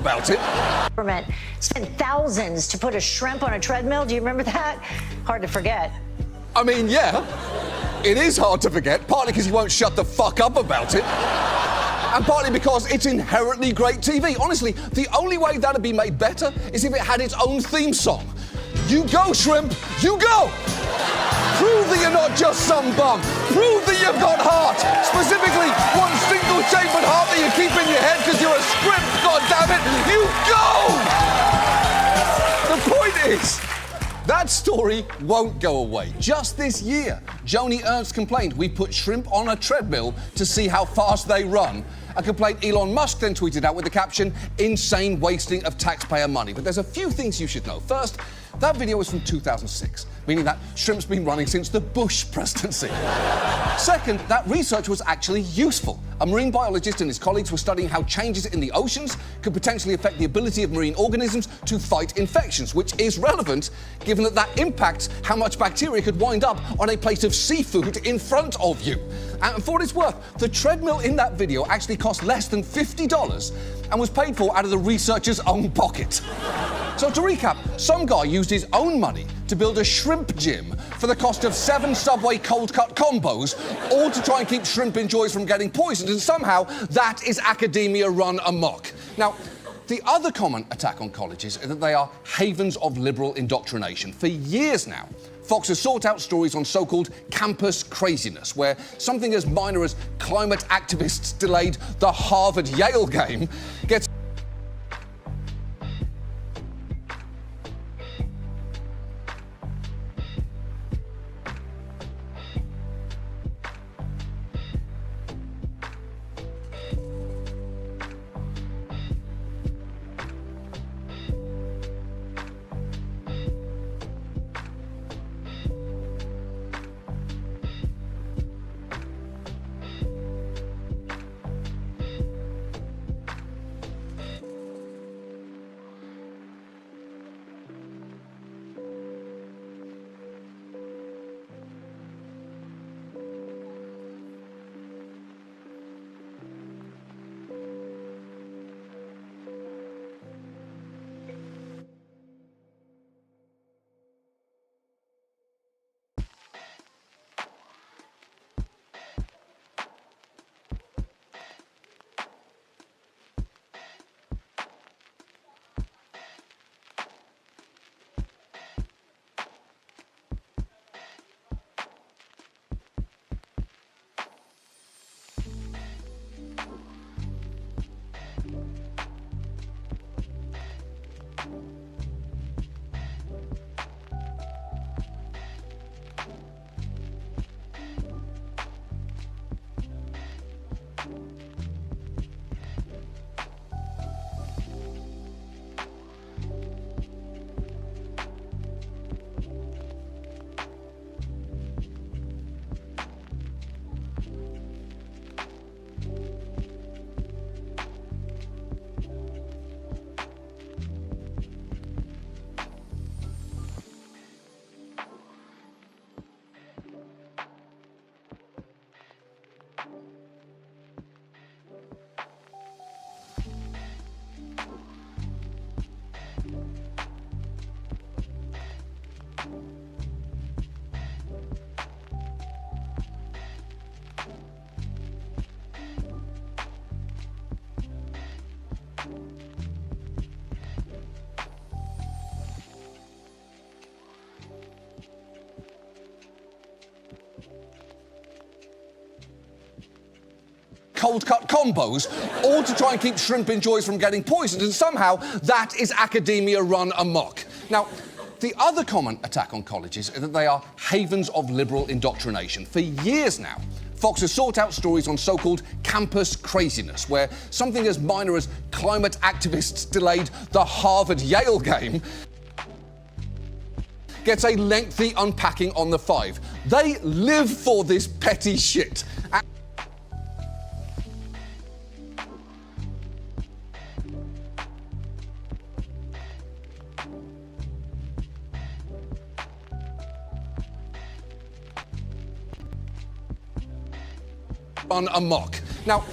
about it. Government spent thousands to put a shrimp on a treadmill. Do you remember that? Hard to forget. I mean, yeah, it is hard to forget, partly because you won't shut the fuck up about it, and partly because it's inherently great TV. Honestly, the only way that'd be made better is if it had its own theme song. You go, shrimp, you go! Prove that you're not just some bum. Prove that you've got heart. Specifically, one single chambered heart that you keep in your head because you're a shrimp, goddammit. You go! The point is, that story won't go away. Just this year, Joni Ernst complained we put shrimp on a treadmill to see how fast they run. A complaint Elon Musk then tweeted out with the caption, "Insane wasting of taxpayer money." But there's a few things you should know. First, that video was from 2006, meaning that shrimp's been running since the Bush presidency. Second, that research was actually useful. A marine biologist and his colleagues were studying how changes in the oceans could potentially affect the ability of marine organisms to fight infections, which is relevant given that that impacts how much bacteria could wind up on a plate of seafood in front of you. And for what it's worth, the treadmill in that video actually cost less than $50 and was paid for out of the researcher's own pocket. So to recap, some guy used his own money to build a shrimp gym for the cost of 7 Subway cold-cut combos, all to try and keep shrimp enjoys from getting poisoned, and somehow that is academia run amok. Now, the other common attack on colleges is that they are havens of liberal indoctrination. For years now, Fox has sought out stories on so-called campus craziness, where something as minor as climate activists delayed the Harvard-Yale game gets cold-cut combos, all to try and keep shrimp enjoys from getting poisoned, and somehow that is academia run amok. Now, the other common attack on colleges is that they are havens of liberal indoctrination. For years now, Fox has sought out stories on so-called campus craziness, where something as minor as climate activists delayed the Harvard-Yale game gets a lengthy unpacking on the 5. They live for this petty shit. Run amok. Now,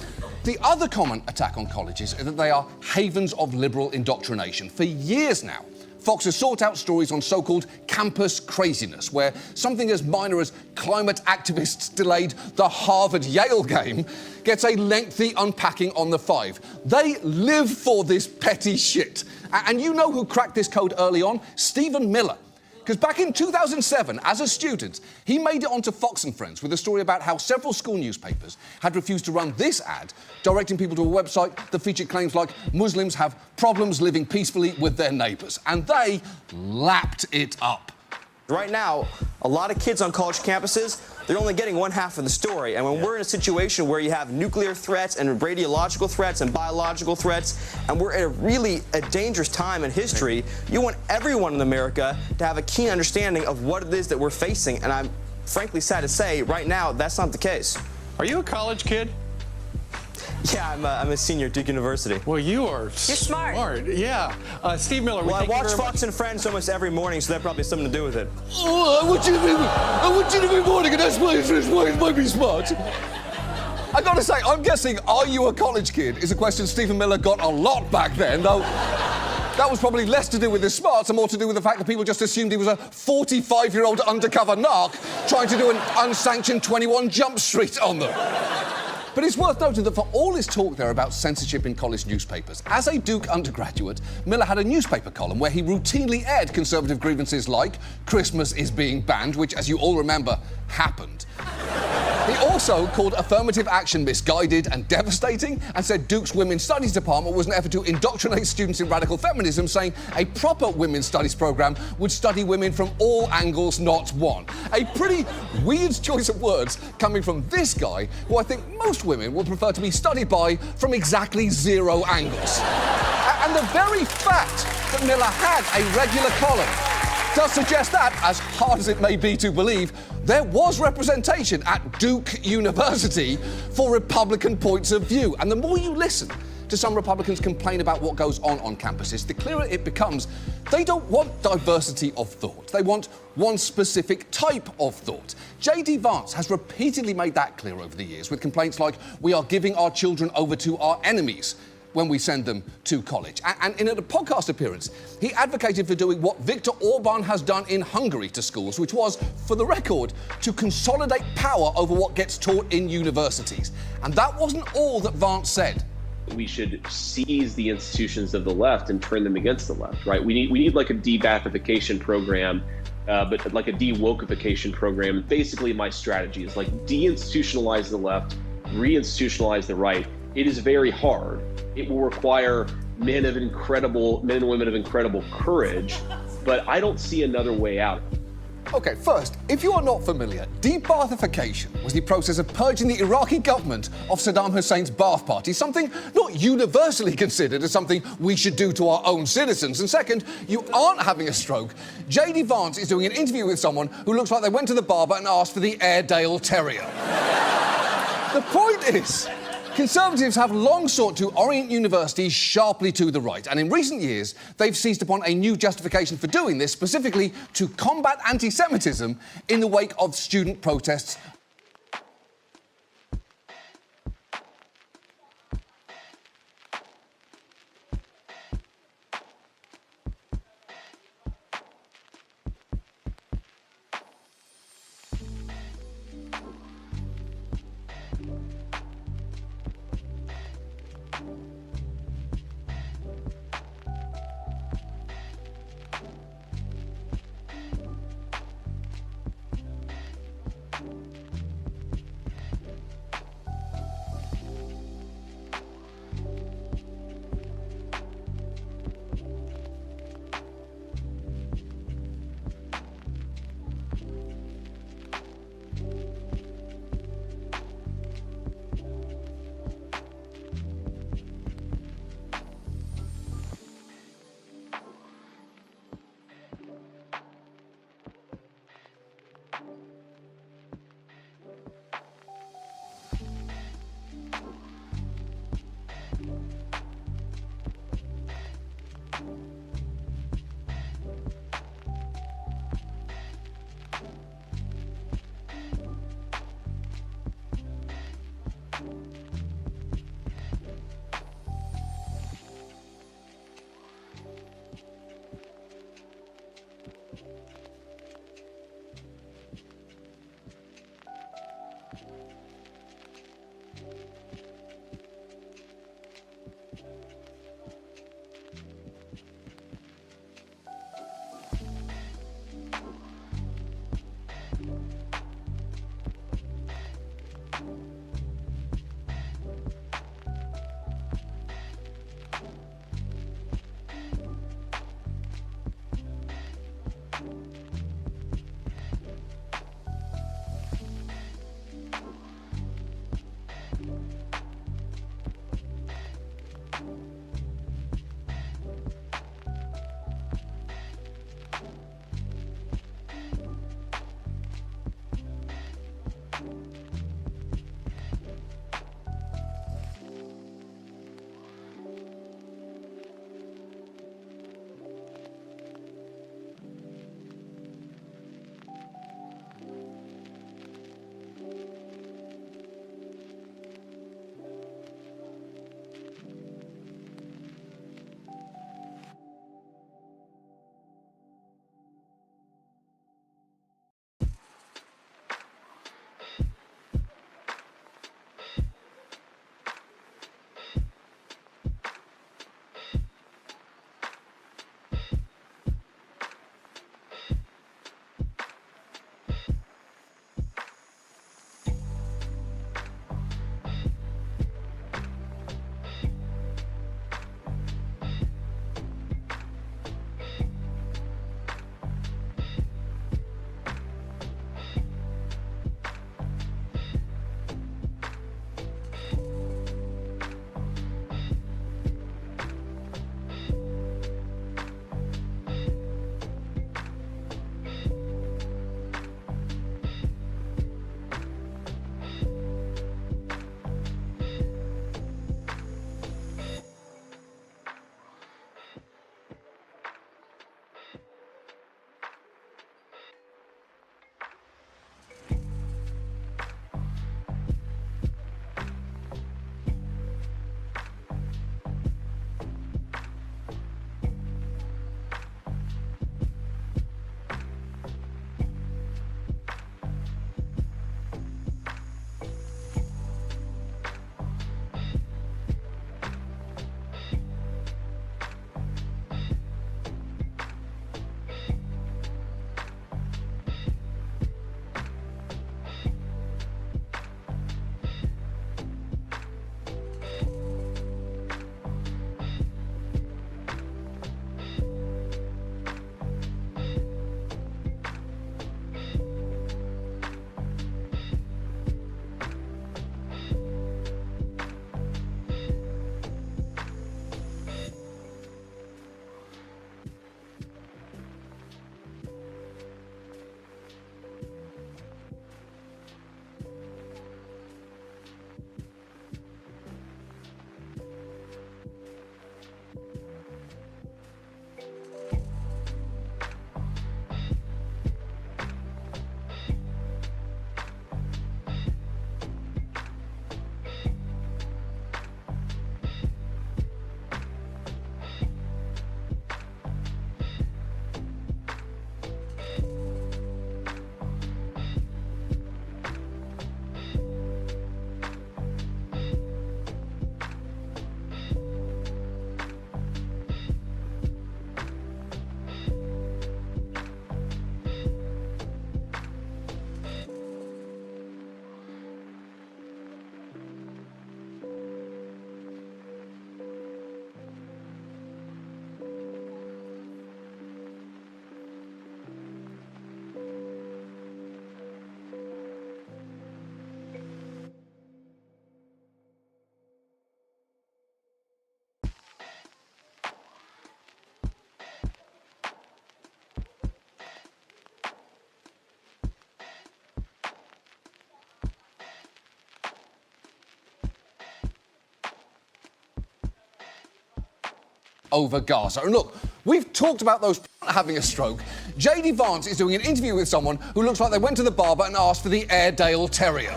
the other common attack on colleges is that they are havens of liberal indoctrination. For years now, Fox has sought out stories on so-called campus craziness, where something as minor as climate activists delayed the Harvard-Yale game gets a lengthy unpacking on the 5. They live for this petty shit. And you know who cracked this code early on? Stephen Miller. Because back in 2007, as a student, he made it onto Fox & Friends with a story about how several school newspapers had refused to run this ad, directing people to a website that featured claims like Muslims have problems living peacefully with their neighbours. And they lapped it up. Right now, a lot of kids on college campuses, they're only getting one half of the story. And when we're in a situation where you have nuclear threats and radiological threats and biological threats, and we're at a dangerous time in history, you want everyone in America to have a keen understanding of what it is that we're facing. And I'm frankly sad to say, right now, that's not the case. Are you a college kid? Yeah, I'm a senior at Duke University. Well, you are smart. Yeah. Steve Miller, Well, I watch Fox much. & Friends almost every morning, so that probably has something to do with it. Oh, I want you to be morning, and that's why it might be smart. I gotta say, I'm guessing, are you a college kid, is a question Stephen Miller got a lot back then, though that was probably less to do with his smarts and more to do with the fact that people just assumed he was a 45-year-old undercover narc trying to do an unsanctioned 21 Jump Street on them. But it's worth noting that for all his talk there about censorship in college newspapers, as a Duke undergraduate, Miller had a newspaper column where he routinely aired conservative grievances like Christmas is being banned, which, as you all remember, happened. He also called affirmative action misguided and devastating and said Duke's Women's Studies department was an effort to indoctrinate students in radical feminism, saying a proper women's studies program would study women from all angles, not one. A pretty weird choice of words coming from this guy, who I think most women would prefer to be studied by from exactly 0 angles. And the very fact that Miller had a regular column does suggest that, as hard as it may be to believe, there was representation at Duke University for Republican points of view. And the more you listen to some Republicans complain about what goes on campuses, the clearer it becomes they don't want diversity of thought. They want one specific type of thought. J.D. Vance has repeatedly made that clear over the years, with complaints like, we are giving our children over to our enemies when we send them to college. And in a podcast appearance, he advocated for doing what Viktor Orban has done in Hungary to schools, which was, for the record, to consolidate power over what gets taught in universities. And that wasn't all that Vance said. We should seize the institutions of the left and turn them against the left, right? We need like a de-Bathification program, but like a de-wokeification program. Basically, my strategy is like de-institutionalize the left, re-institutionalize the right. It is very hard. It will require men and women of incredible courage, but I don't see another way out. Okay, first, if you are not familiar, de-Baathification was the process of purging the Iraqi government of Saddam Hussein's Ba'ath Party, something not universally considered as something we should do to our own citizens. And second, you aren't having a stroke. J.D. Vance is doing an interview with someone who looks like they went to the barber and asked for the Airedale Terrier. The point is, Conservatives have long sought to orient universities sharply to the right, and in recent years, they've seized upon a new justification for doing this, specifically to combat anti-Semitism in the wake of student protests. over Gaza. And look, we've talked about those having a stroke. J.D. Vance is doing an interview with someone who looks like they went to the barber and asked for the Airedale Terrier.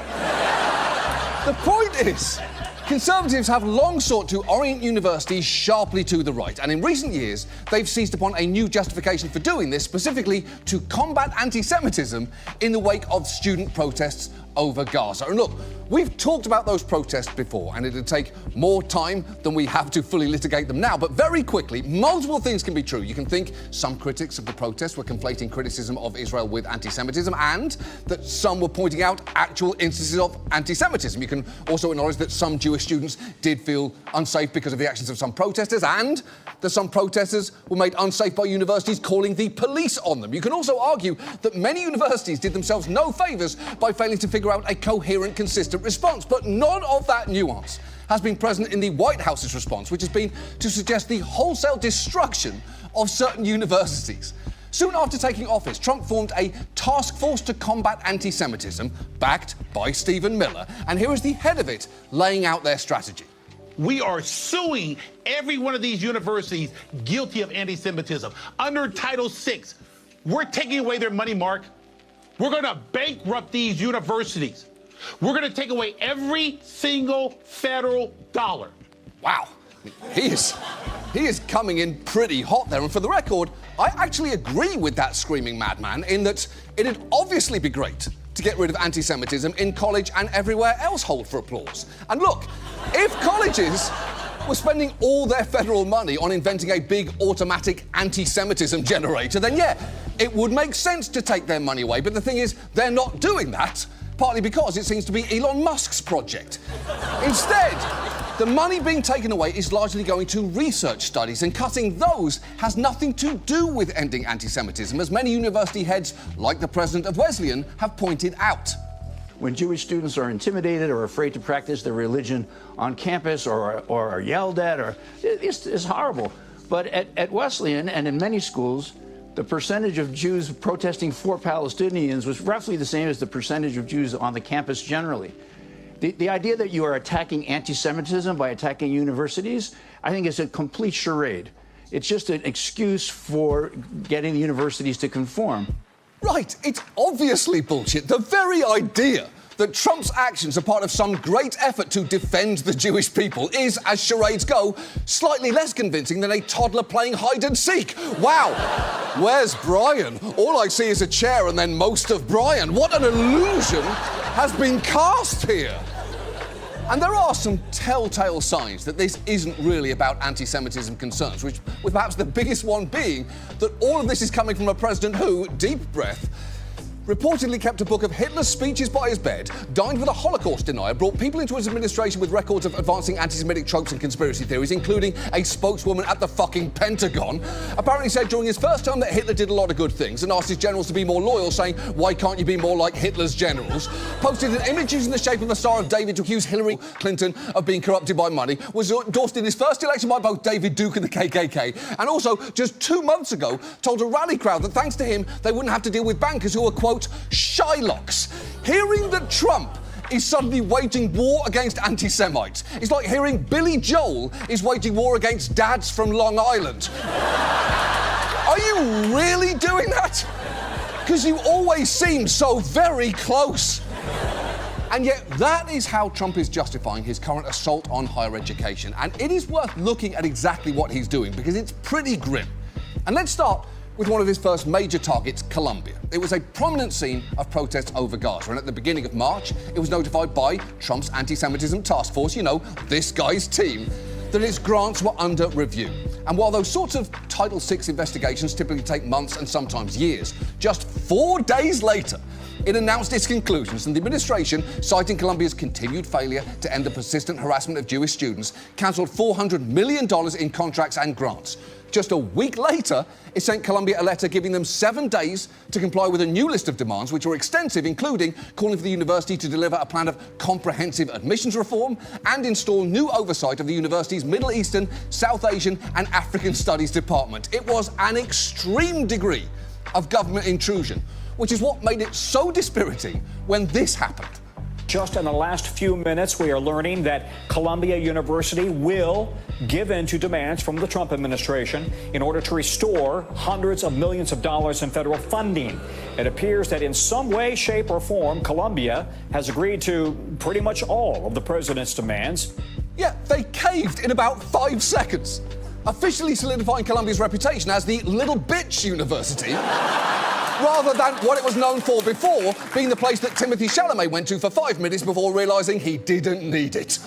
The point is, Conservatives have long sought to orient universities sharply to the right, and in recent years, they've seized upon a new justification for doing this, specifically to combat anti-Semitism in the wake of student protests over Gaza. And look, we've talked about those protests before, and it'd take more time than we have to fully litigate them now, but very quickly, multiple things can be true. You can think some critics of the protests were conflating criticism of Israel with anti-Semitism, and that some were pointing out actual instances of anti-Semitism. You can also acknowledge that some Jewish students did feel unsafe because of the actions of some protesters, and that some protesters were made unsafe by universities calling the police on them. You can also argue that many universities did themselves no favours by failing to figure out a coherent, consistent response, but none of that nuance has been present in the White House's response, which has been to suggest the wholesale destruction of certain universities. Soon after taking office, Trump formed a task force to combat anti-Semitism, backed by Stephen Miller, and here is the head of it laying out their strategy. We are suing every one of these universities guilty of anti-Semitism. Under Title VI, we're taking away their money, Mark. We're going to bankrupt these universities. We're going to take away every single federal dollar. Wow. He is coming in pretty hot there. And for the record, I actually agree with that screaming madman in that it'd obviously be great to get rid of anti-Semitism in college and everywhere else hold for applause. And look, if colleges were spending all their federal money on inventing a big automatic anti-Semitism generator, then yeah, it would make sense to take their money away. But the thing is, they're not doing that, partly because it seems to be Elon Musk's project. Instead, the money being taken away is largely going to research studies, and cutting those has nothing to do with ending anti-Semitism, as many university heads, like the president of Wesleyan, have pointed out. When Jewish students are intimidated or afraid to practice their religion on campus or are yelled at, it's horrible. But at Wesleyan and in many schools, the percentage of Jews protesting for Palestinians was roughly the same as the percentage of Jews on the campus generally. The idea that you are attacking anti-Semitism by attacking universities, I think is a complete charade. It's just an excuse for getting the universities to conform. Right, it's obviously bullshit. The very idea that Trump's actions are part of some great effort to defend the Jewish people is, as charades go, slightly less convincing than a toddler playing hide and seek. Wow, where's Brian? All I see is a chair and then most of Brian. What an illusion has been cast here. And there are some telltale signs that this isn't really about anti-Semitism concerns, with perhaps the biggest one being that all of this is coming from a president who, deep breath, reportedly kept a book of Hitler's speeches by his bed, dined with a Holocaust denier, brought people into his administration with records of advancing anti-Semitic tropes and conspiracy theories, including a spokeswoman at the fucking Pentagon, apparently said during his first term that Hitler did a lot of good things and asked his generals to be more loyal, saying, why can't you be more like Hitler's generals? Posted an image using the shape of the Star of David to accuse Hillary Clinton of being corrupted by money, was endorsed in his first election by both David Duke and the KKK, and also, just 2 months ago, told a rally crowd that thanks to him, they wouldn't have to deal with bankers who were, quote, Shylocks. Hearing that Trump is suddenly waging war against anti-Semites is like hearing Billy Joel is waging war against dads from Long Island. Are you really doing that? Because you always seem so very close. And yet that is how Trump is justifying his current assault on higher education. And it is worth looking at exactly what he's doing, because it's pretty grim. And let's start with one of his first major targets, Columbia. It was a prominent scene of protests over Gaza, and at the beginning of March, it was notified by Trump's anti-Semitism task force, you know, this guy's team, that its grants were under review. And while those sorts of Title VI investigations typically take months and sometimes years, just 4 days later, it announced its conclusions, and the administration, citing Columbia's continued failure to end the persistent harassment of Jewish students, cancelled $400 million in contracts and grants. Just a week later, it sent Columbia a letter giving them 7 days to comply with a new list of demands, which were extensive, including calling for the university to deliver a plan of comprehensive admissions reform and install new oversight of the university's Middle Eastern, South Asian and African Studies department. It was an extreme degree of government intrusion, which is what made it so dispiriting when this happened. Just in the last few minutes, we are learning that Columbia University will give in to demands from the Trump administration in order to restore hundreds of millions of dollars in federal funding. It appears that in some way, shape, or form, Columbia has agreed to pretty much all of the president's demands. Yeah, they caved in about 5 seconds, officially solidifying Columbia's reputation as the little bitch university, rather than what it was known for before, being the place that Timothy Chalamet went to for 5 minutes before realising he didn't need it.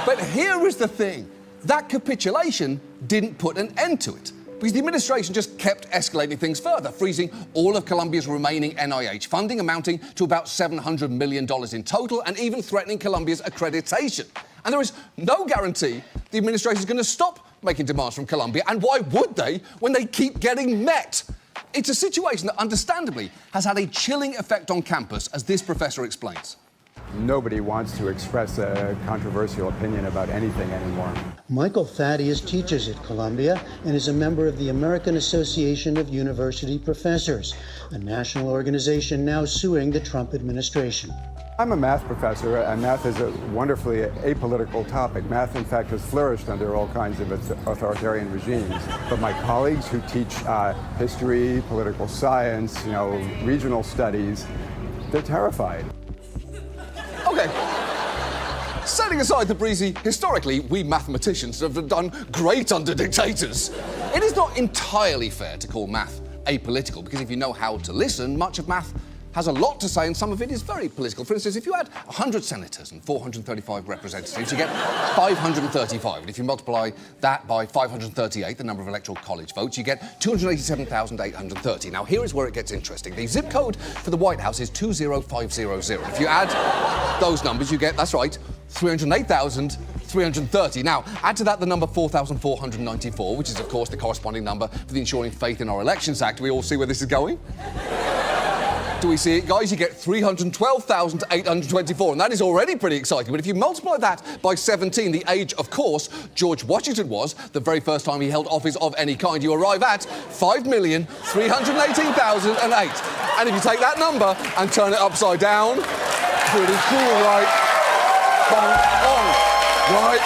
But here is the thing. That capitulation didn't put an end to it, because the administration just kept escalating things further, freezing all of Columbia's remaining NIH funding, amounting to about $700 million in total, and even threatening Columbia's accreditation. And there is no guarantee the administration is going to stop making demands from Columbia, and why would they when they keep getting met? It's a situation that, understandably, has had a chilling effect on campus, as this professor explains. Nobody wants to express a controversial opinion about anything anymore. Michael Thaddeus teaches at Columbia and is a member of the American Association of University Professors, a national organization now suing the Trump administration. I'm a math professor, and math is a wonderfully apolitical topic. Math, in fact, has flourished under all kinds of authoritarian regimes. But my colleagues who teach history, political science, regional studies, they're terrified. OK. Setting aside the breezy, historically, we mathematicians have done great under dictators. It is not entirely fair to call math apolitical, because if you know how to listen, much of math has a lot to say, and some of it is very political. For instance, if you add 100 senators and 435 representatives, you get 535. And if you multiply that by 538, the number of electoral college votes, you get 287,830. Now, here is where it gets interesting. The zip code for the White House is 20500. If you add those numbers, you get, that's right, 308,330. Now, add to that the number 4,494, which is, of course, the corresponding number for the Ensuring Faith in Our Elections Act. Do we all see where this is going? Do we see it, guys? You get 312,824, and that is already pretty exciting. But if you multiply that by 17, the age, of course, George Washington was, the very first time he held office of any kind, you arrive at 5,318,008. And if you take that number and turn it upside down, pretty cool, right? Bang on, right?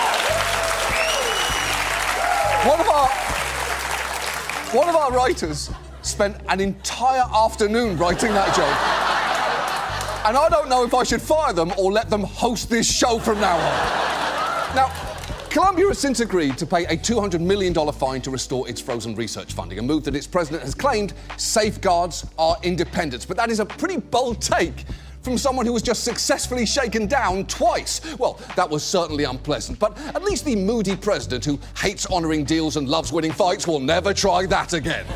One of our writers spent an entire afternoon writing that joke. And I don't know if I should fire them or let them host this show from now on. Now, Columbia has since agreed to pay a $200 million fine to restore its frozen research funding, a move that its president has claimed safeguards our independence. But that is a pretty bold take from someone who was just successfully shaken down twice. Well, that was certainly unpleasant, but at least the moody president who hates honouring deals and loves winning fights will never try that again.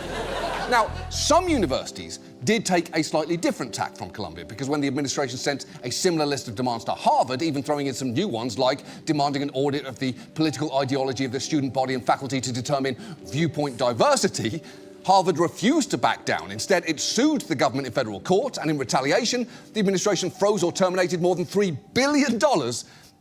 Now, some universities did take a slightly different tack from Columbia, because when the administration sent a similar list of demands to Harvard, even throwing in some new ones like demanding an audit of the political ideology of the student body and faculty to determine viewpoint diversity, Harvard refused to back down. Instead, it sued the government in federal court, and in retaliation, the administration froze or terminated more than $3 billion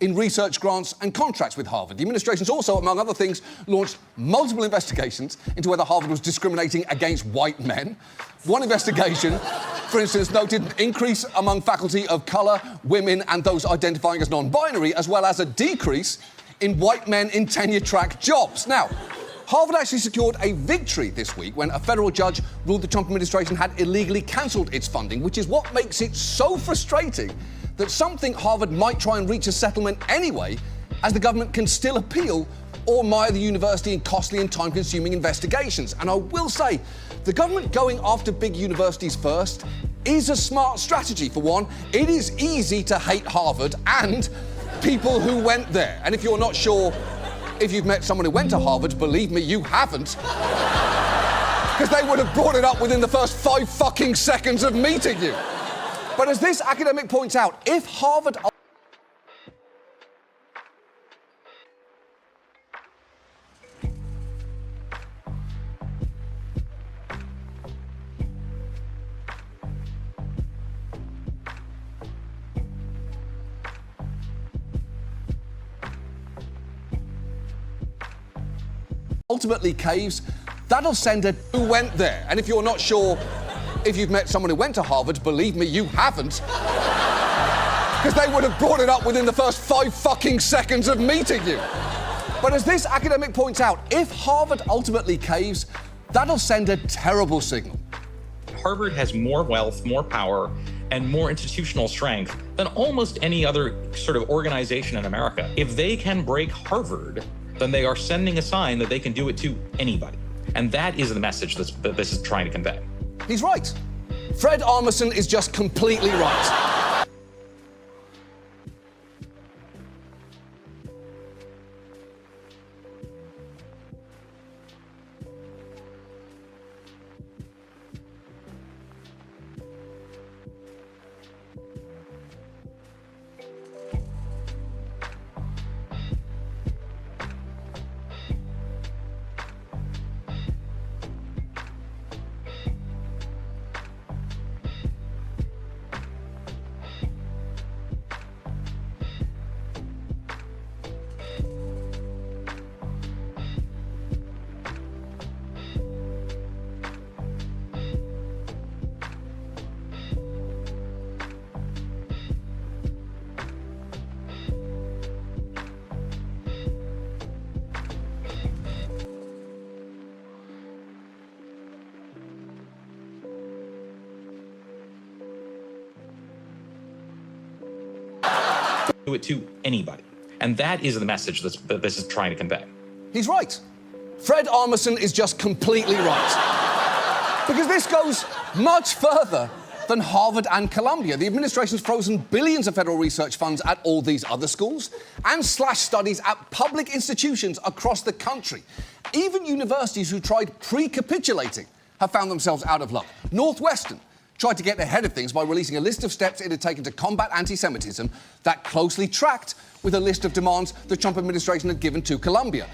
in research grants and contracts with Harvard. The administration's also, among other things, launched multiple investigations into whether Harvard was discriminating against white men. One investigation, for instance, noted an increase among faculty of colour, women, and those identifying as non-binary, as well as a decrease in white men in tenure-track jobs. Now, Harvard actually secured a victory this week when a federal judge ruled the Trump administration had illegally cancelled its funding, which is what makes it so frustrating that some think Harvard might try and reach a settlement anyway, as the government can still appeal or mire the university in costly and time-consuming investigations. And I will say, the government going after big universities first is a smart strategy. For one, it is easy to hate Harvard and people who went there. And if you're not sure if you've met someone who went to Harvard, believe me, you haven't. Because they would have brought it up within the first 5 fucking seconds of meeting you. But as this academic points out, if Harvard ultimately caves, that'll send a who went there. And if you're not sure if you've met someone who went to Harvard, believe me, you haven't. because they would have brought it up within the first 5 fucking seconds of meeting you. But as this academic points out, if Harvard ultimately caves, that'll send a terrible signal. Harvard has more wealth, more power, and more institutional strength than almost any other sort of organization in America. If they can break Harvard, then they are sending a sign that they can do it to anybody. And that is the message that this is trying to convey. He's right. Fred Armisen is just completely right. Do it to anybody. And that is the message that this is trying to convey. He's right. Fred Armisen is just completely right. Because this goes much further than Harvard and Columbia. The administration's frozen billions of federal research funds at all these other schools and slashed studies at public institutions across the country. Even universities who tried pre-capitulating have found themselves out of luck. Northwestern tried to get ahead of things by releasing a list of steps it had taken to combat anti-Semitism that closely tracked with a list of demands the Trump administration had given to Columbia.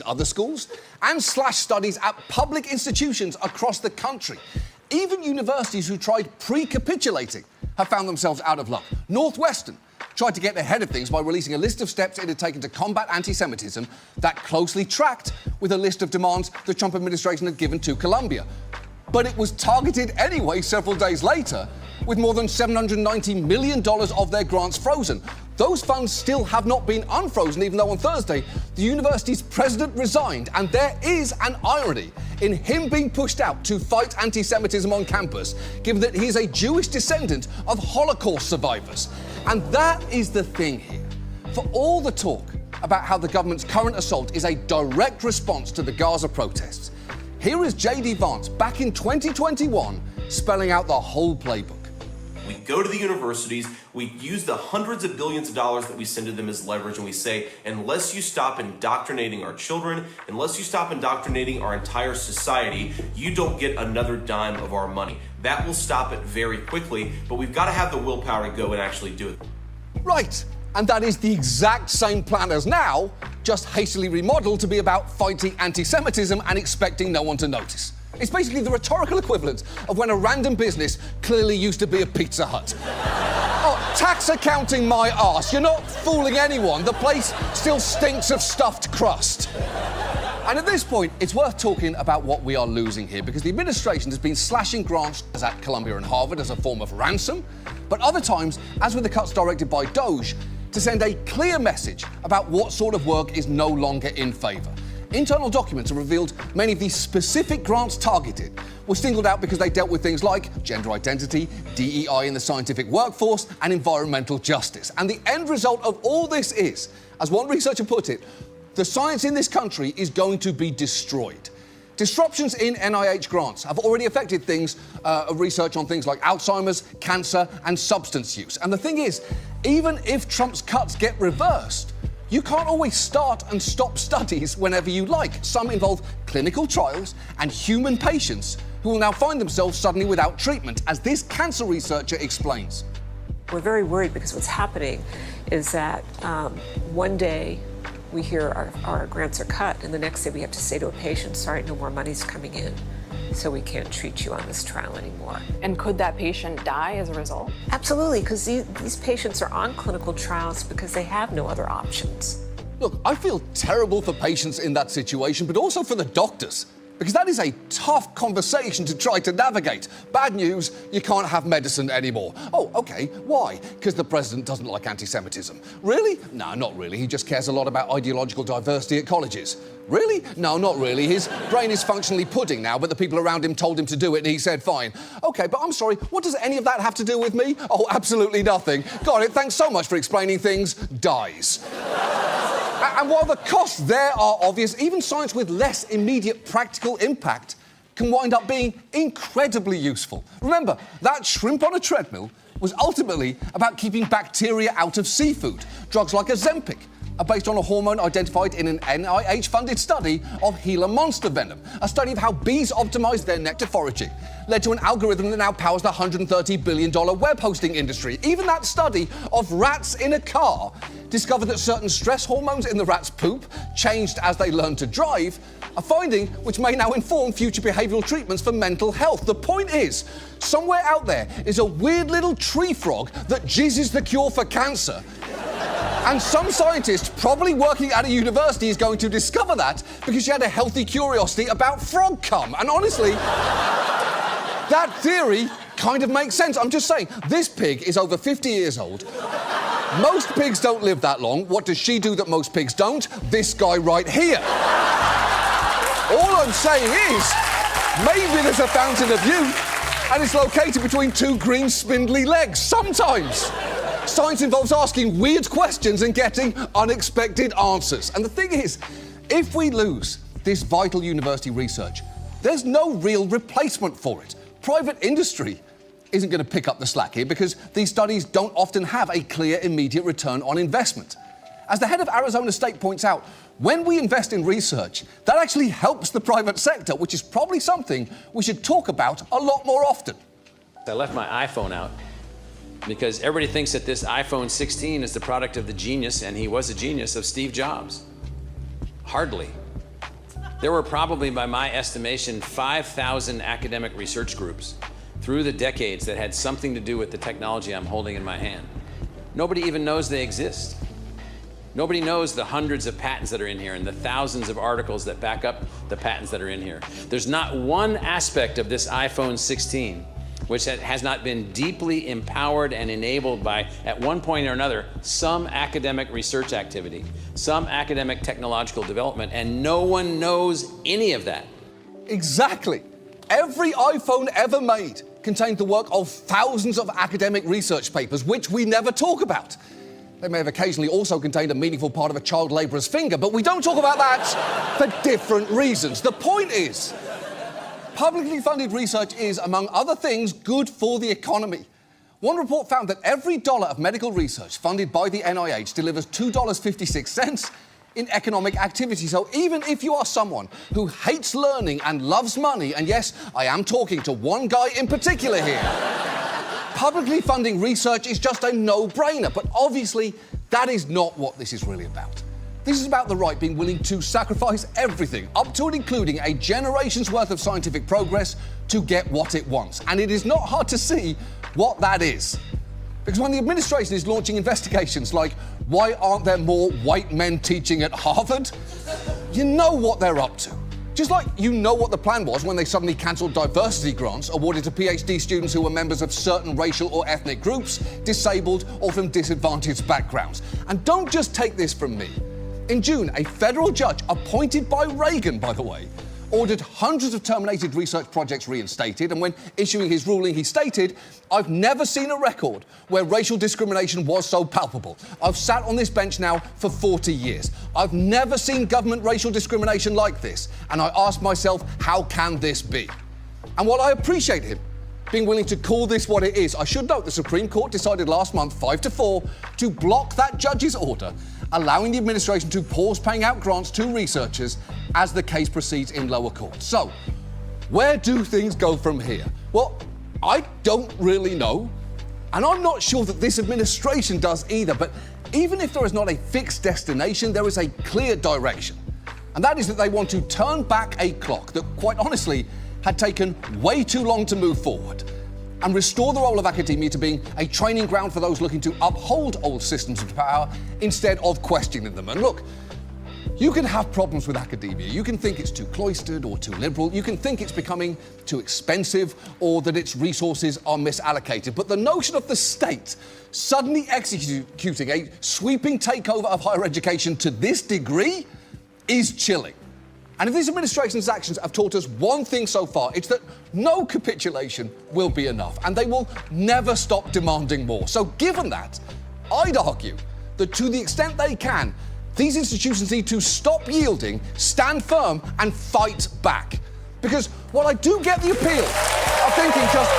Other schools and slashed studies at public institutions across the country. Even universities who tried pre-capitulating have found themselves out of luck. Northwestern tried to get ahead of things by releasing a list of steps it had taken to combat anti-Semitism that closely tracked with a list of demands the Trump administration had given to Columbia. But it was targeted anyway several days later, with more than $790 million of their grants frozen. Those funds still have not been unfrozen, even though on Thursday, the university's president resigned. And there is an irony in him being pushed out to fight anti-Semitism on campus, given that he is a Jewish descendant of Holocaust survivors. And that is the thing here. For all the talk about how the government's current assault is a direct response to the Gaza protests, here is J.D. Vance back in 2021 spelling out the whole playbook. We go to the universities, we use the hundreds of billions of dollars that we send to them as leverage, and we say, unless you stop indoctrinating our children, unless you stop indoctrinating our entire society, you don't get another dime of our money. That will stop it very quickly, but we've got to have the willpower to go and actually do it. Right, and that is the exact same plan as now, just hastily remodeled to be about fighting anti-Semitism and expecting no one to notice. It's basically the rhetorical equivalent of when a random business clearly used to be a Pizza Hut. Oh, tax accounting my arse. You're not fooling anyone. The place still stinks of stuffed crust. And at this point, it's worth talking about what we are losing here, because the administration has been slashing grants at Columbia and Harvard as a form of ransom, but other times, as with the cuts directed by Doge, to send a clear message about what sort of work is no longer in favour. Internal documents have revealed many of these specific grants targeted were singled out because they dealt with things like gender identity, DEI in the scientific workforce, and environmental justice. And the end result of all this is, as one researcher put it, the science in this country is going to be destroyed. Disruptions in NIH grants have already affected research on things like Alzheimer's, cancer, and substance use. And the thing is, even if Trump's cuts get reversed, you can't always start and stop studies whenever you like. Some involve clinical trials and human patients who will now find themselves suddenly without treatment, as this cancer researcher explains. We're very worried because what's happening is that one day we hear our grants are cut, and the next day we have to say to a patient, sorry, no more money's coming in, so we can't treat you on this trial anymore. And could that patient die as a result? Absolutely, because these patients are on clinical trials because they have no other options. Look, I feel terrible for patients in that situation, but also for the doctors, because that is a tough conversation to try to navigate. Bad news, you can't have medicine anymore. Oh, okay, why? Because the president doesn't like anti-Semitism. Really? No, not really. He just cares a lot about ideological diversity at colleges. Really? No, not really. His brain is functionally pudding now, but the people around him told him to do it and he said fine. Okay, but I'm sorry, what does any of that have to do with me? Oh, absolutely nothing. Got it, thanks so much for explaining things. Dies. And while the costs there are obvious, even science with less immediate practical impact can wind up being incredibly useful. Remember, that shrimp on a treadmill was ultimately about keeping bacteria out of seafood. Drugs like Ozempic are based on a hormone identified in an NIH-funded study of Gila monster venom. A study of how bees optimize their nectar foraging led to an algorithm that now powers the $130 billion web hosting industry. Even that study of rats in a car discovered that certain stress hormones in the rats' poop changed as they learned to drive, a finding which may now inform future behavioural treatments for mental health. The point is, somewhere out there is a weird little tree frog that jizzes the cure for cancer. And some scientist, probably working at a university, is going to discover that because she had a healthy curiosity about frog cum. And honestly, that theory kind of makes sense. I'm just saying, this pig is over 50 years old. Most pigs don't live that long. What does she do that most pigs don't? This guy right here. All I'm saying is, maybe there's a fountain of youth, and it's located between two green spindly legs. Sometimes. Science involves asking weird questions and getting unexpected answers. And the thing is, if we lose this vital university research, there's no real replacement for it. Private industry isn't going to pick up the slack here because these studies don't often have a clear, immediate return on investment. As the head of Arizona State points out, when we invest in research, that actually helps the private sector, which is probably something we should talk about a lot more often. I left my iPhone out because everybody thinks that this iPhone 16 is the product of the genius, and he was a genius, of Steve Jobs. Hardly. There were probably, by my estimation, 5,000 academic research groups through the decades that had something to do with the technology I'm holding in my hand. Nobody even knows they exist. Nobody knows the hundreds of patents that are in here and the thousands of articles that back up the patents that are in here. There's not one aspect of this iPhone 16 which has not been deeply empowered and enabled by, at one point or another, some academic research activity, some academic technological development, and no one knows any of that. Exactly. Every iPhone ever made contained the work of thousands of academic research papers, which we never talk about. They may have occasionally also contained a meaningful part of a child labourer's finger, but we don't talk about that for different reasons. The point is, publicly funded research is, among other things, good for the economy. One report found that every dollar of medical research funded by the NIH delivers $2.56 in economic activity. So even if you are someone who hates learning and loves money, and yes, I am talking to one guy in particular here, publicly funding research is just a no-brainer. But obviously, that is not what this is really about. This is about the right being willing to sacrifice everything, up to and including a generation's worth of scientific progress, to get what it wants. And it is not hard to see what that is. Because when the administration is launching investigations like, why aren't there more white men teaching at Harvard? You know what they're up to. Just like you know what the plan was when they suddenly cancelled diversity grants awarded to PhD students who were members of certain racial or ethnic groups, disabled or from disadvantaged backgrounds. And don't just take this from me. In June, a federal judge, appointed by Reagan, by the way, ordered hundreds of terminated research projects reinstated, and when issuing his ruling, he stated, "I've never seen a record where racial discrimination was so palpable. I've sat on this bench now for 40 years. I've never seen government racial discrimination like this, and I ask myself, how can this be?" And while I appreciate him being willing to call this what it is, I should note the Supreme Court decided last month, 5-4, to block that judge's order, allowing the administration to pause paying out grants to researchers as the case proceeds in lower courts. So, where do things go from here? Well, I don't really know, and I'm not sure that this administration does either, but even if there is not a fixed destination, there is a clear direction. And that is that they want to turn back a clock that, quite honestly, had taken way too long to move forward, and restore the role of academia to being a training ground for those looking to uphold old systems of power instead of questioning them. And look, you can have problems with academia. You can think it's too cloistered or too liberal. You can think it's becoming too expensive or that its resources are misallocated. But the notion of the state suddenly executing a sweeping takeover of higher education to this degree is chilling. And if this administration's actions have taught us one thing so far, it's that no capitulation will be enough, and they will never stop demanding more. So given that, I'd argue that to the extent they can, these institutions need to stop yielding, stand firm, and fight back. Because while I do get the appeal of thinking just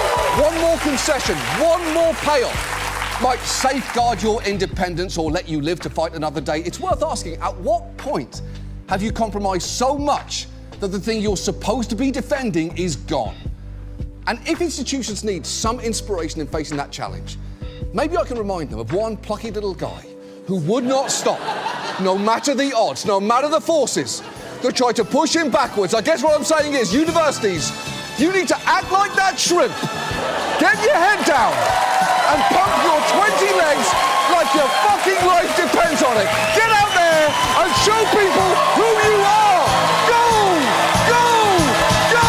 one more concession, one more payoff might safeguard your independence or let you live to fight another day, it's worth asking, at what point have you compromised so much that the thing you're supposed to be defending is gone? And if institutions need some inspiration in facing that challenge, maybe I can remind them of one plucky little guy who would not stop, no matter the odds, no matter the forces that try to push him backwards. I guess what I'm saying is, universities, you need to act like that shrimp. Get your head down and pump your 20 legs like your fucking life depends on it. Get out there and show people who you are. Go! Go! Go!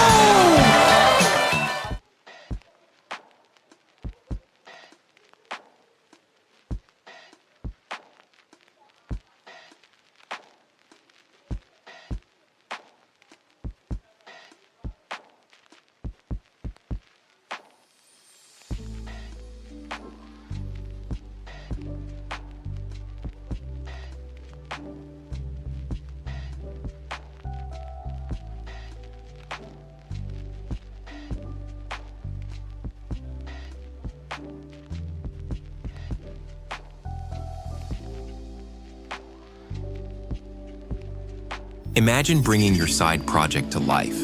Imagine bringing your side project to life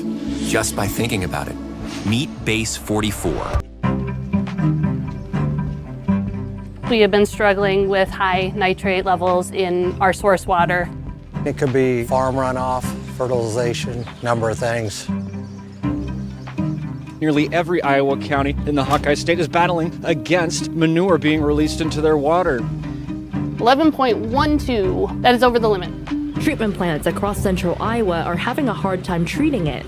just by thinking about it. Meet Base 44. We have been struggling with high nitrate levels in our source water. It could be farm runoff, fertilization, number of things. Nearly every Iowa county in the Hawkeye State is battling against manure being released into their water. 11.12, that is over the limit. Treatment plants across central Iowa are having a hard time treating it.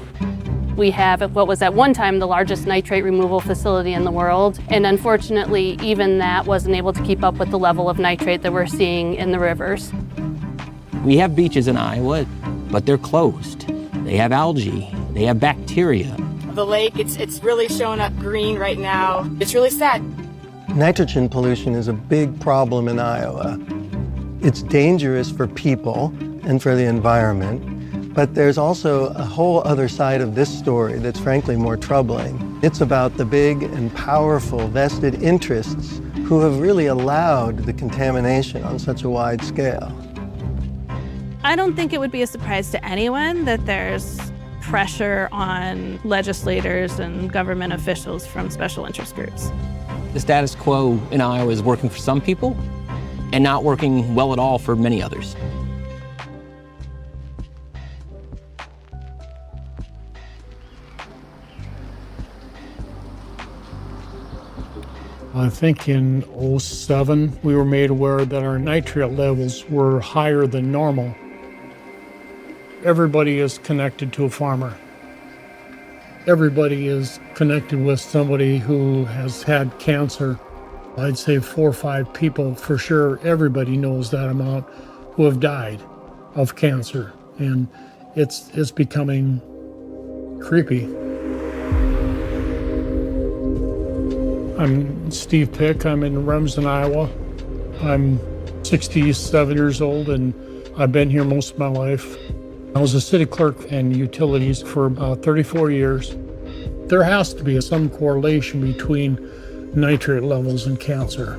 We have what was at one time the largest nitrate removal facility in the world, and unfortunately even that wasn't able to keep up with the level of nitrate that we're seeing in the rivers. We have beaches in Iowa, but they're closed. They have algae, they have bacteria. The lake, it's really showing up green right now. It's really sad. Nitrogen pollution is a big problem in Iowa. It's dangerous for people and for the environment, but there's also a whole other side of this story that's frankly more troubling. It's about the big and powerful vested interests who have really allowed the contamination on such a wide scale. I don't think it would be a surprise to anyone that there's pressure on legislators and government officials from special interest groups. The status quo in Iowa is working for some people and not working well at all for many others. I think in 2007, we were made aware that our nitrate levels were higher than normal. Everybody is connected to a farmer. Everybody is connected with somebody who has had cancer. I'd say 4 or 5 people for sure. Everybody knows that amount who have died of cancer. And it's becoming creepy. I'm Steve Pick. I'm in Remsen, Iowa. I'm 67 years old and I've been here most of my life. I was a city clerk in utilities for about 34 years. There has to be some correlation between nitrate levels and cancer.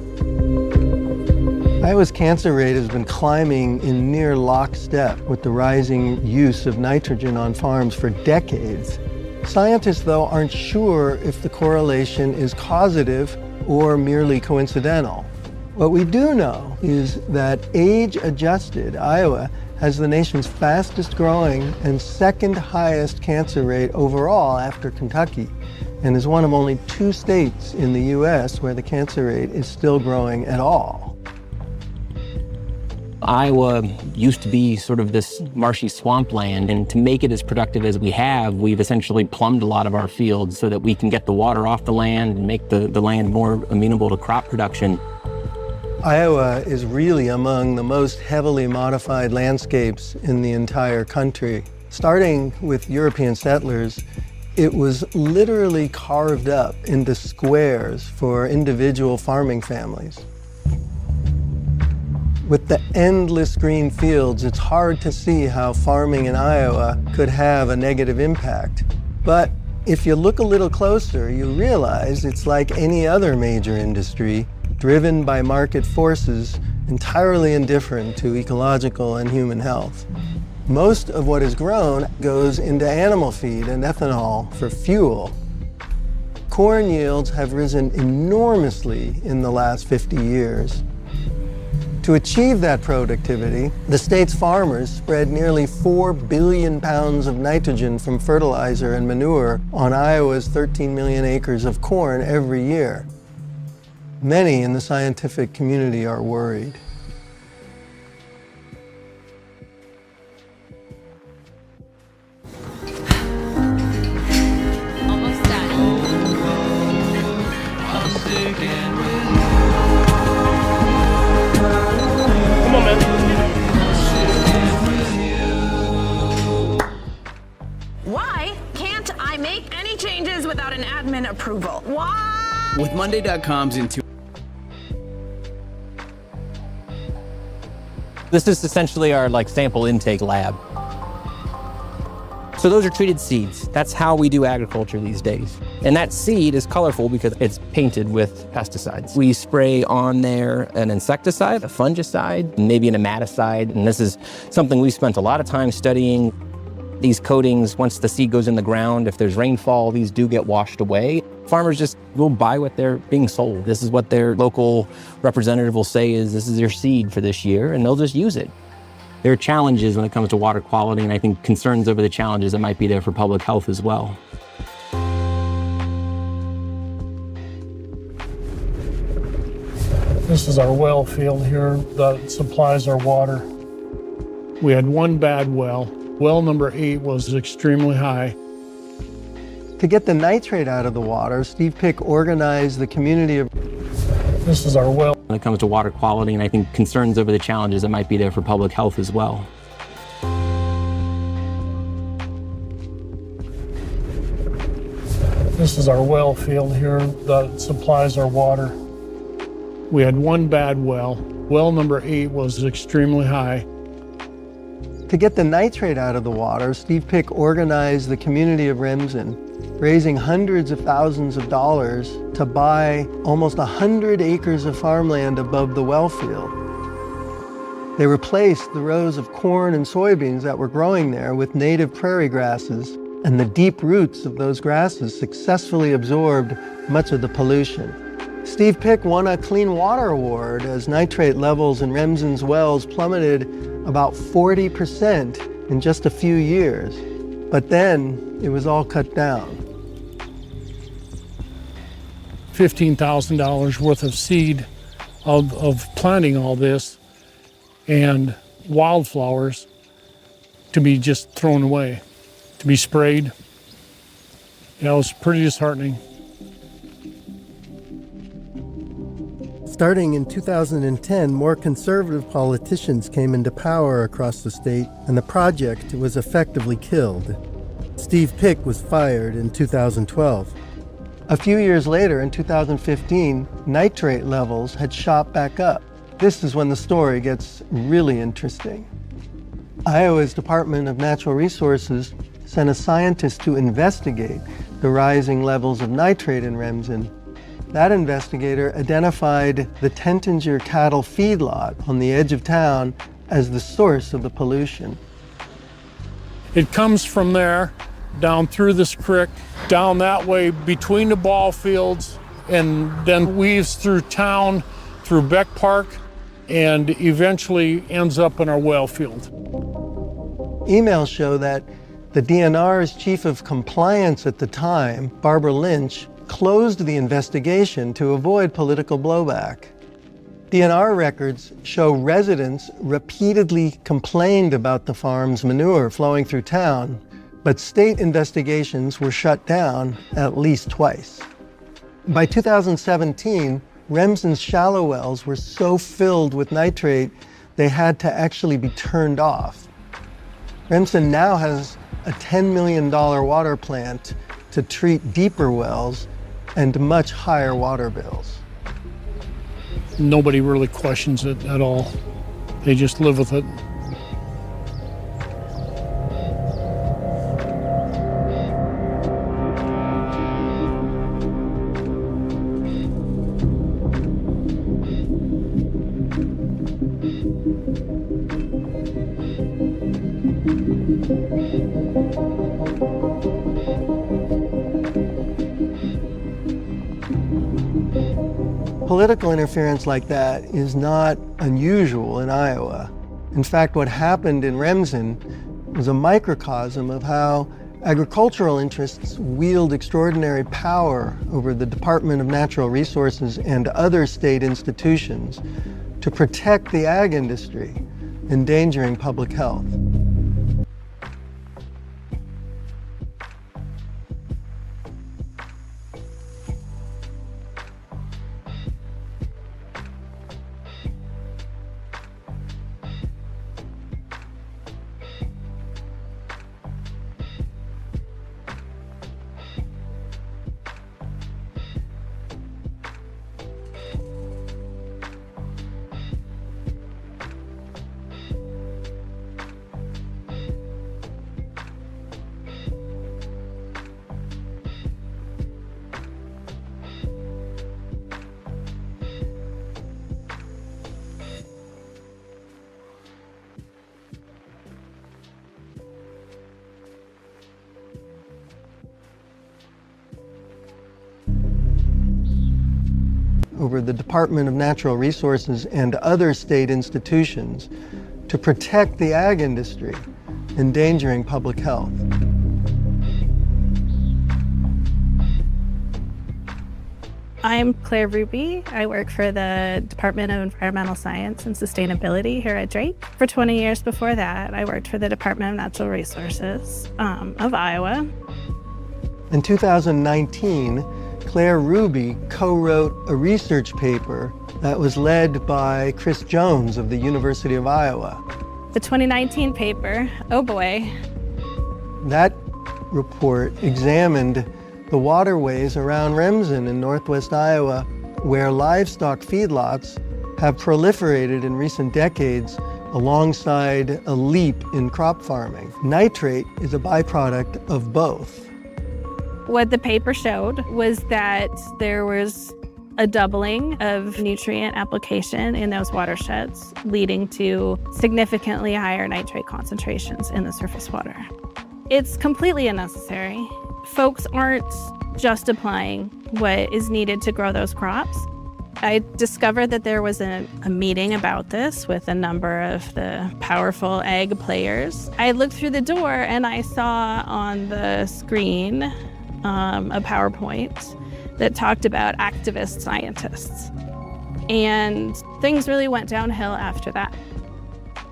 Iowa's cancer rate has been climbing in near lockstep with the rising use of nitrogen on farms for decades. Scientists, though, aren't sure if the correlation is causative or merely coincidental. What we do know is that age-adjusted, Iowa has the nation's fastest growing and second highest cancer rate overall after Kentucky, and is one of only 2 states in the U.S. where the cancer rate is still growing at all. Iowa used to be sort of this marshy swampland, and to make it as productive as we have, we've essentially plumbed a lot of our fields so that we can get the water off the land and make the land more amenable to crop production. Iowa is really among the most heavily modified landscapes in the entire country. Starting with European settlers, it was literally carved up into squares for individual farming families. With the endless green fields, it's hard to see how farming in Iowa could have a negative impact. But if you look a little closer, you realize it's like any other major industry, driven by market forces entirely indifferent to ecological and human health. Most of what is grown goes into animal feed and ethanol for fuel. Corn yields have risen enormously in the last 50 years. To achieve that productivity, the state's farmers spread nearly 4 billion pounds of nitrogen from fertilizer and manure on Iowa's 13 million acres of corn every year. Many in the scientific community are worried. Almost done. Come on, man. Why can't I make any changes without an admin approval? Why? With Monday.com's intuitive. This is essentially our sample intake lab. So those are treated seeds. That's how we do agriculture these days. And that seed is colorful because it's painted with pesticides. We spray on there an insecticide, a fungicide, maybe an nematicide. And this is something we spent a lot of time studying. These coatings, once the seed goes in the ground, if there's rainfall, these do get washed away. Farmers just will buy what they're being sold. This is what their local representative will say is, this is your seed for this year, and they'll just use it. There are challenges when it comes to water quality, and I think concerns over the challenges that might be there for public health as well. This is our well field here that supplies our water. We had one bad well. Well number 8 was extremely high. To get the nitrate out of the water, Steve Pick organized the community of... This is our well. When it comes to water quality, and I think concerns over the challenges that might be there for public health as well. This is our well field here that supplies our water. We had one bad well. Well number 8 was extremely high. To get the nitrate out of the water, Steve Pick organized the community of Remsen, raising hundreds of thousands of dollars to buy almost 100 acres of farmland above the well field. They replaced the rows of corn and soybeans that were growing there with native prairie grasses, and the deep roots of those grasses successfully absorbed much of the pollution. Steve Pick won a Clean Water Award as nitrate levels in Remsen's wells plummeted about 40% in just a few years. But then it was all cut down. $15,000 worth of seed of planting all this and wildflowers to be just thrown away, to be sprayed. Yeah, it was pretty disheartening. Starting in 2010, more conservative politicians came into power across the state, and the project was effectively killed. Steve Pick was fired in 2012. A few years later, in 2015, nitrate levels had shot back up. This is when the story gets really interesting. Iowa's Department of Natural Resources sent a scientist to investigate the rising levels of nitrate in Remsen. That investigator identified the Tentinger cattle feedlot on the edge of town as the source of the pollution. It comes from there, down through this creek, down that way between the ball fields, and then weaves through town, through Beck Park, and eventually ends up in our well field. Emails show that the DNR's chief of compliance at the time, Barbara Lynch, closed the investigation to avoid political blowback. DNR records show residents repeatedly complained about the farm's manure flowing through town, but state investigations were shut down at least twice. By 2017, Remsen's shallow wells were so filled with nitrate, they had to actually be turned off. Remsen now has a $10 million water plant to treat deeper wells and much higher water bills. Nobody really questions it at all. They just live with it. Political interference like that is not unusual in Iowa. In fact, what happened in Remsen was a microcosm of how agricultural interests wield extraordinary power over the Department of Natural Resources and other state institutions to protect the ag industry, endangering public health. Over the Department of Natural Resources and other state institutions to protect the ag industry, endangering public health. I'm Claire Ruby. I work for the Department of Environmental Science and Sustainability here at Drake. For 20 years before that, I worked for the Department of Natural Resources of Iowa. In 2019, Claire Ruby co-wrote a research paper that was led by Chris Jones of the University of Iowa. The 2019 paper, oh boy. That report examined the waterways around Remsen in northwest Iowa, where livestock feedlots have proliferated in recent decades alongside a leap in crop farming. Nitrate is a byproduct of both. What the paper showed was that there was a doubling of nutrient application in those watersheds, leading to significantly higher nitrate concentrations in the surface water. It's completely unnecessary. Folks aren't just applying what is needed to grow those crops. I discovered that there was a meeting about this with a number of the powerful ag players. I looked through the door and I saw on the screen a PowerPoint that talked about activist scientists. And things really went downhill after that.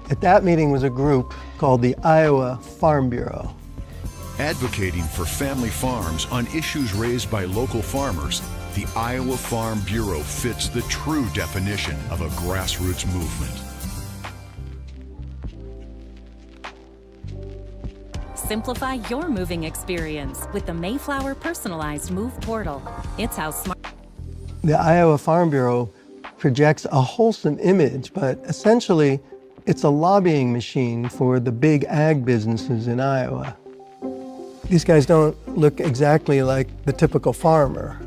At that meeting was a group called the Iowa Farm Bureau. Advocating for family farms on issues raised by local farmers, the Iowa Farm Bureau fits the true definition of a grassroots movement. Simplify your moving experience with the Mayflower Personalized Move Portal. It's how smart. The Iowa Farm Bureau projects a wholesome image, but essentially it's a lobbying machine for the big ag businesses in Iowa. These guys don't look exactly like the typical farmer.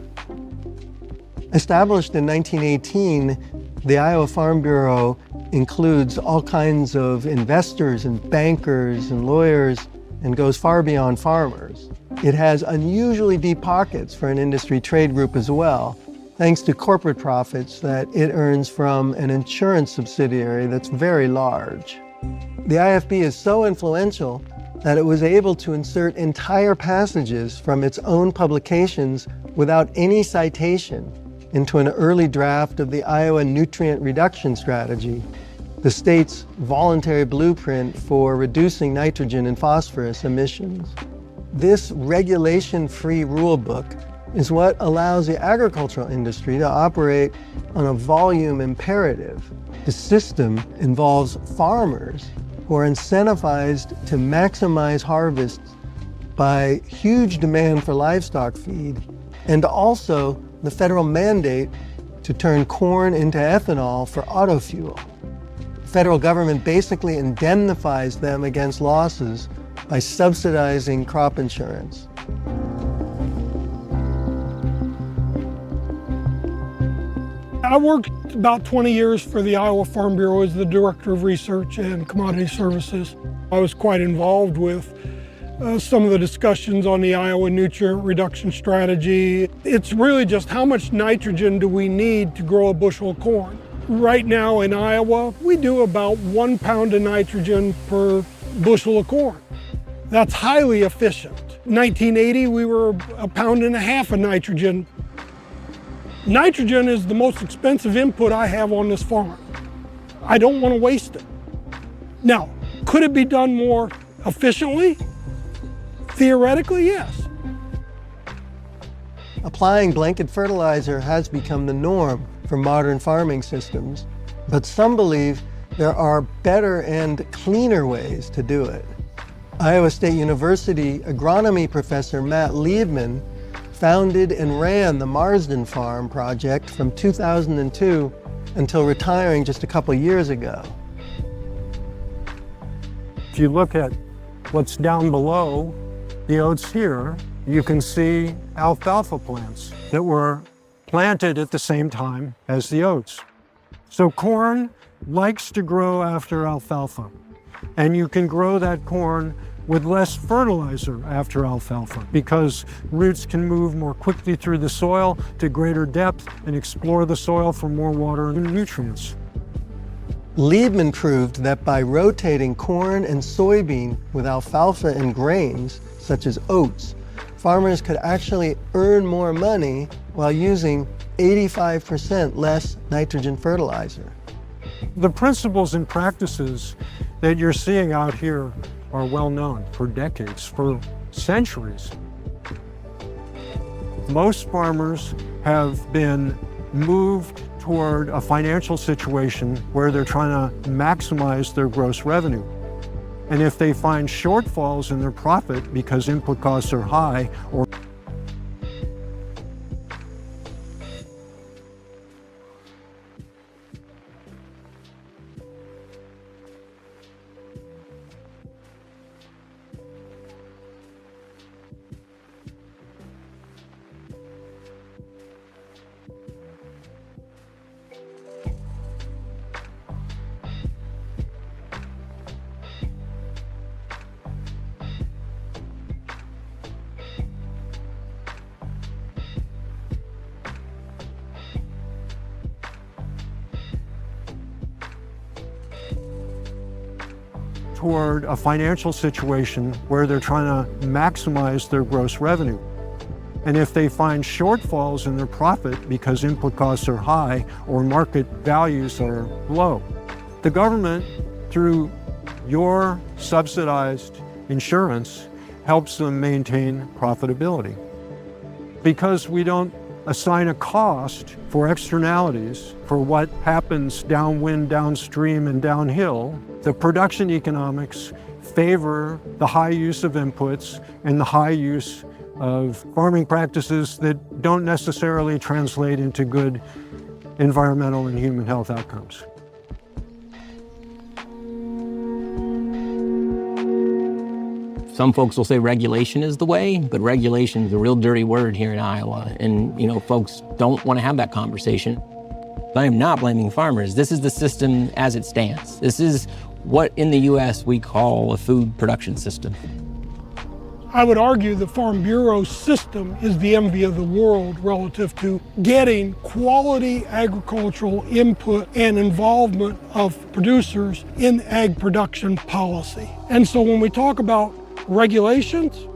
Established in 1918, the Iowa Farm Bureau includes all kinds of investors and bankers and lawyers and goes far beyond farmers. It has unusually deep pockets for an industry trade group as well, thanks to corporate profits that it earns from an insurance subsidiary that's very large. The IFB is so influential that it was able to insert entire passages from its own publications without any citation into an early draft of the Iowa Nutrient Reduction Strategy, the state's voluntary blueprint for reducing nitrogen and phosphorus emissions. This regulation-free rule book is what allows the agricultural industry to operate on a volume imperative. The system involves farmers who are incentivized to maximize harvests by huge demand for livestock feed, and also the federal mandate to turn corn into ethanol for auto fuel. The federal government basically indemnifies them against losses by subsidizing crop insurance. I worked about 20 years for the Iowa Farm Bureau as the Director of Research and Commodity Services. I was quite involved with some of the discussions on the Iowa Nutrient Reduction Strategy. It's really just how much nitrogen do we need to grow a bushel of corn. Right now in Iowa, we do about 1 pound of nitrogen per bushel of corn. That's highly efficient. 1980, we were 1.5 pounds of nitrogen. Nitrogen is the most expensive input I have on this farm. I don't want to waste it. Now, could it be done more efficiently? Theoretically, yes. Applying blanket fertilizer has become the norm for modern farming systems, but some believe there are better and cleaner ways to do it. Iowa State University agronomy professor Matt Liebman founded and ran the Marsden Farm project from 2002 until retiring just a couple years ago. If you look at what's down below the oats here, you can see alfalfa plants that were planted at the same time as the oats. So corn likes to grow after alfalfa, and you can grow that corn with less fertilizer after alfalfa because roots can move more quickly through the soil to greater depth and explore the soil for more water and nutrients. Liebman proved that by rotating corn and soybean with alfalfa and grains, such as oats, farmers could actually earn more money while using 85% less nitrogen fertilizer. The principles and practices that you're seeing out here are well known for decades, for centuries. Most farmers have been moved toward a financial situation where they're trying to maximize their gross revenue. And if they find shortfalls in their profit because input costs are high or toward a financial situation where they're trying to maximize their gross revenue. And if they find shortfalls in their profit because input costs are high or market values are low, the government, through your subsidized insurance, helps them maintain profitability. Because we don't assign a cost for externalities for what happens downwind, downstream, and downhill, the production economics favor the high use of inputs and the high use of farming practices that don't necessarily translate into good environmental and human health outcomes. Some folks will say regulation is the way, but regulation is a real dirty word here in Iowa. And, folks don't want to have that conversation. I am not blaming farmers. This is the system as it stands. This is what in the U.S. we call a food production system. I would argue the Farm Bureau system is the envy of the world relative to getting quality agricultural input and involvement of producers in ag production policy. And so when we talk about regulations,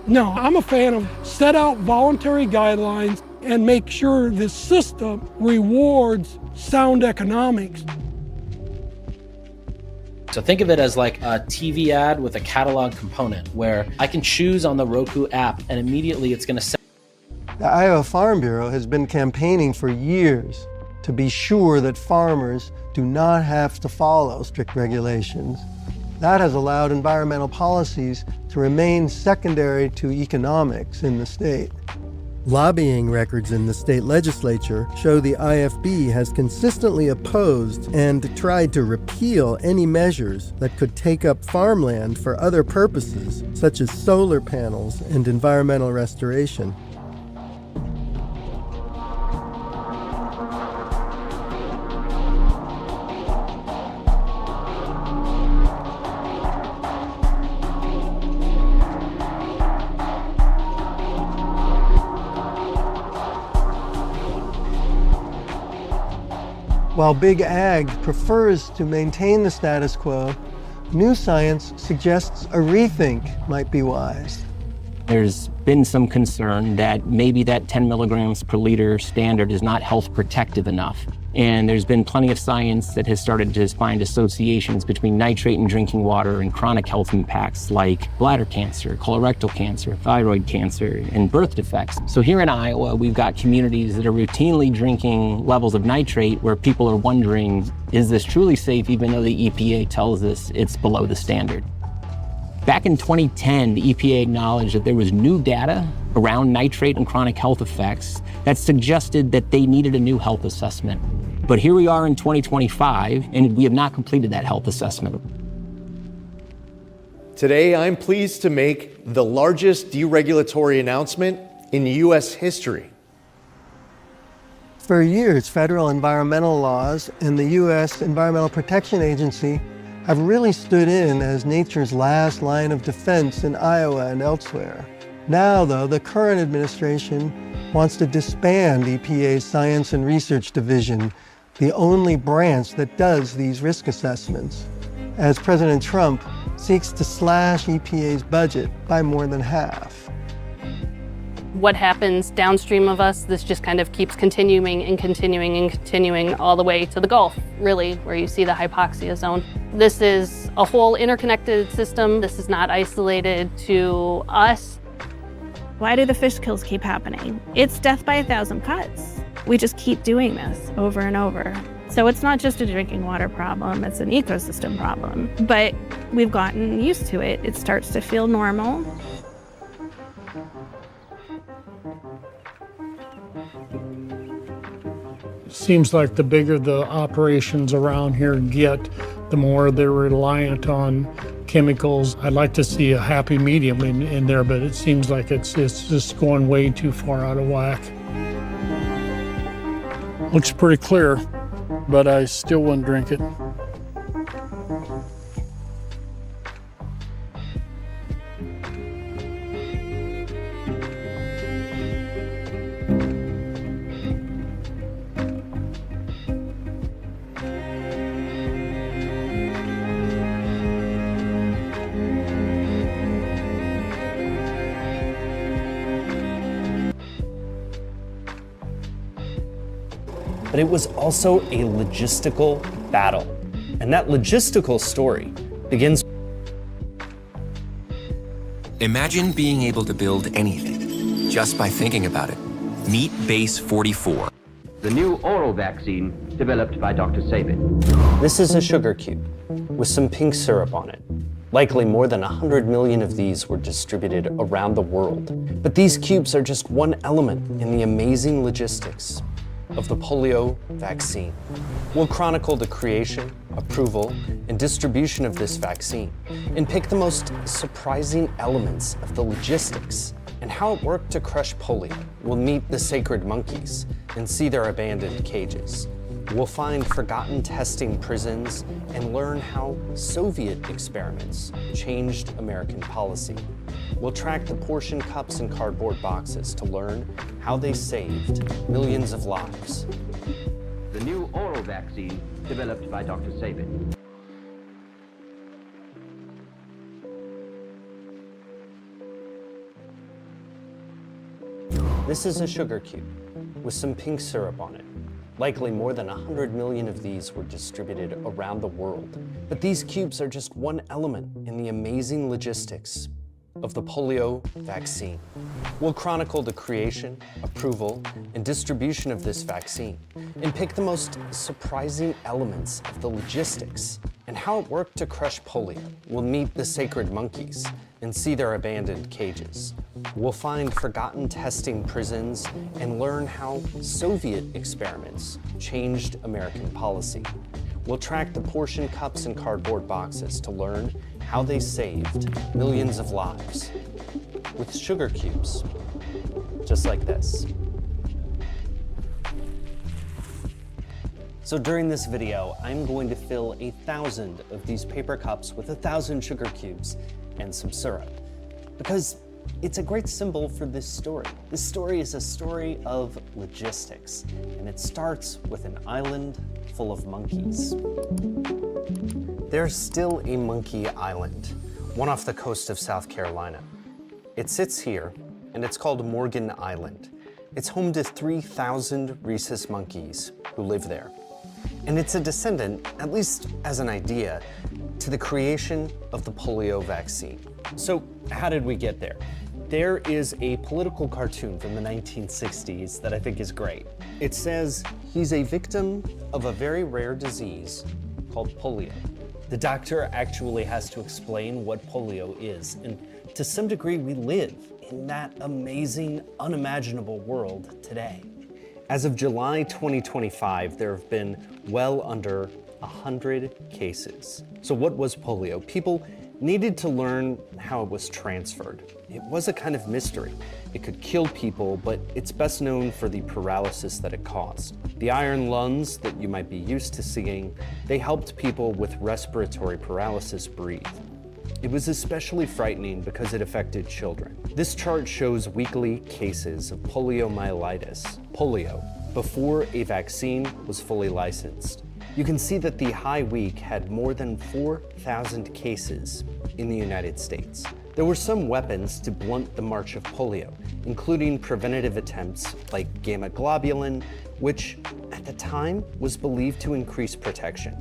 no, I'm a fan of set out voluntary guidelines and make sure this system rewards sound economics. So think of it as like a TV ad with a catalog component where I can choose on the Roku app and immediately it's going to send. The Iowa Farm Bureau has been campaigning for years to be sure that farmers do not have to follow strict regulations. That has allowed environmental policies to remain secondary to economics in the state. Lobbying records in the state legislature show the IFB has consistently opposed and tried to repeal any measures that could take up farmland for other purposes, such as solar panels and environmental restoration. While Big Ag prefers to maintain the status quo, new science suggests a rethink might be wise. There's been some concern that maybe that 10 milligrams per liter standard is not health protective enough. And there's been plenty of science that has started to find associations between nitrate in drinking water and chronic health impacts like bladder cancer, colorectal cancer, thyroid cancer, and birth defects. So here in Iowa, we've got communities that are routinely drinking levels of nitrate where people are wondering, is this truly safe even though the EPA tells us it's below the standard? Back in 2010, the EPA acknowledged that there was new data around nitrate and chronic health effects that suggested that they needed a new health assessment. But here we are in 2025, and we have not completed that health assessment. Today, I'm pleased to make the largest deregulatory announcement in U.S. history. For years, federal environmental laws and the U.S. Environmental Protection Agency have really stood in as nature's last line of defense in Iowa and elsewhere. Now, though, the current administration wants to disband EPA's Science and Research Division, the only branch that does these risk assessments, as President Trump seeks to slash EPA's budget by more than half. What happens downstream of us, this just kind of keeps continuing and continuing and continuing all the way to the Gulf, really, where you see the hypoxia zone. This is a whole interconnected system. This is not isolated to us. Why do the fish kills keep happening? It's death by 1,000 cuts. We just keep doing this over and over. So it's not just a drinking water problem, it's an ecosystem problem. But we've gotten used to it. It starts to feel normal. Seems like the bigger the operations around here get, the more they're reliant on chemicals. I'd like to see a happy medium in there, but it seems like it's just going way too far out of whack. Looks pretty clear, but I still wouldn't drink it. But it was also a logistical battle. And that logistical story begins. Imagine being able to build anything just by thinking about it. Meet Base 44. The new oral vaccine developed by Dr. Sabin. This is a sugar cube with some pink syrup on it. Likely more than 100 million of these were distributed around the world. But these cubes are just one element in the amazing logistics of the polio vaccine. We'll chronicle the creation, approval, and distribution of this vaccine, and pick the most surprising elements of the logistics and how it worked to crush polio. We'll meet the sacred monkeys and see their abandoned cages. We'll find forgotten testing prisons and learn how Soviet experiments changed American policy. We'll track the portion cups and cardboard boxes to learn how they saved millions of lives. The new oral vaccine developed by Dr. Sabin. This is a sugar cube with some pink syrup on it. Likely more than 100 million of these were distributed around the world. But these cubes are just one element in the amazing logistics of the polio vaccine. We'll chronicle the creation, approval, and distribution of this vaccine, and pick the most surprising elements of the logistics and how it worked to crush polio. We'll meet the sacred monkeys and see their abandoned cages. We'll find forgotten testing prisons and learn how Soviet experiments changed American policy. We'll track the portion cups and cardboard boxes to learn how they saved millions of lives with sugar cubes, just like this. So during this video, I'm going to fill 1,000 of these paper cups with 1,000 sugar cubes and some syrup, because it's a great symbol for this story. This story is a story of logistics, and it starts with an island full of monkeys. There's still a monkey island, one off the coast of South Carolina. It sits here, and it's called Morgan Island. It's home to 3,000 rhesus monkeys who live there. And it's a descendant, at least as an idea, to the creation of the polio vaccine. So how did we get there? There is a political cartoon from the 1960s that I think is great. It says, he's a victim of a very rare disease called polio. The doctor actually has to explain what polio is, and to some degree we live in that amazing, unimaginable world today. As of July 2025, there have been well under 100 cases. So what was polio? People needed to learn how it was transferred. It was a kind of mystery. It could kill people, but it's best known for the paralysis that it caused. The iron lungs that you might be used to seeing, they helped people with respiratory paralysis breathe. It was especially frightening because it affected children. This chart shows weekly cases of poliomyelitis, polio, before a vaccine was fully licensed. You can see that the high week had more than 4,000 cases in the United States. There were some weapons to blunt the march of polio, including preventative attempts like gamma globulin, which at the time was believed to increase protection.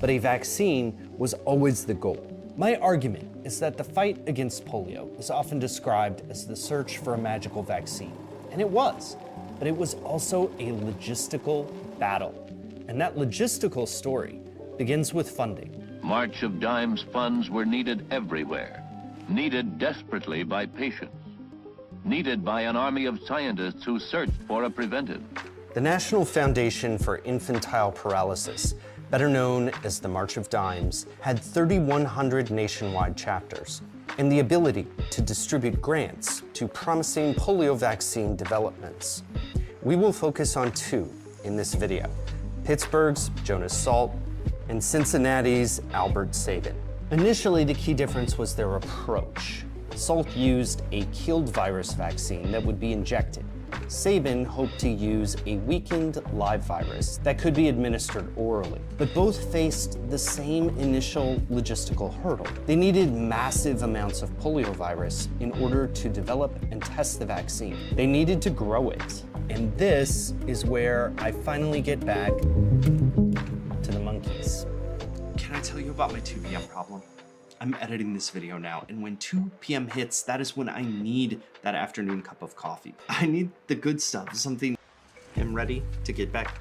But a vaccine was always the goal. My argument is that the fight against polio is often described as the search for a magical vaccine, and it was, but it was also a logistical battle. And that logistical story begins with funding. March of Dimes funds were needed everywhere, needed desperately by patients, needed by an army of scientists who searched for a preventive. The National Foundation for Infantile Paralysis, better known as the March of Dimes, had 3,100 nationwide chapters and the ability to distribute grants to promising polio vaccine developments. We will focus on two in this video: Pittsburgh's Jonas Salk and Cincinnati's Albert Sabin. Initially, the key difference was their approach. Salk used a killed virus vaccine that would be injected. Sabin hoped to use a weakened live virus that could be administered orally, but both faced the same initial logistical hurdle. They needed massive amounts of poliovirus in order to develop and test the vaccine. They needed to grow it. And this is where I finally get back to the monkeys. Can I tell you about my 2 p.m. problem? I'm editing this video now, and when 2 p.m. hits, that is when I need that afternoon cup of coffee. I need the good stuff, something I'm ready to get back.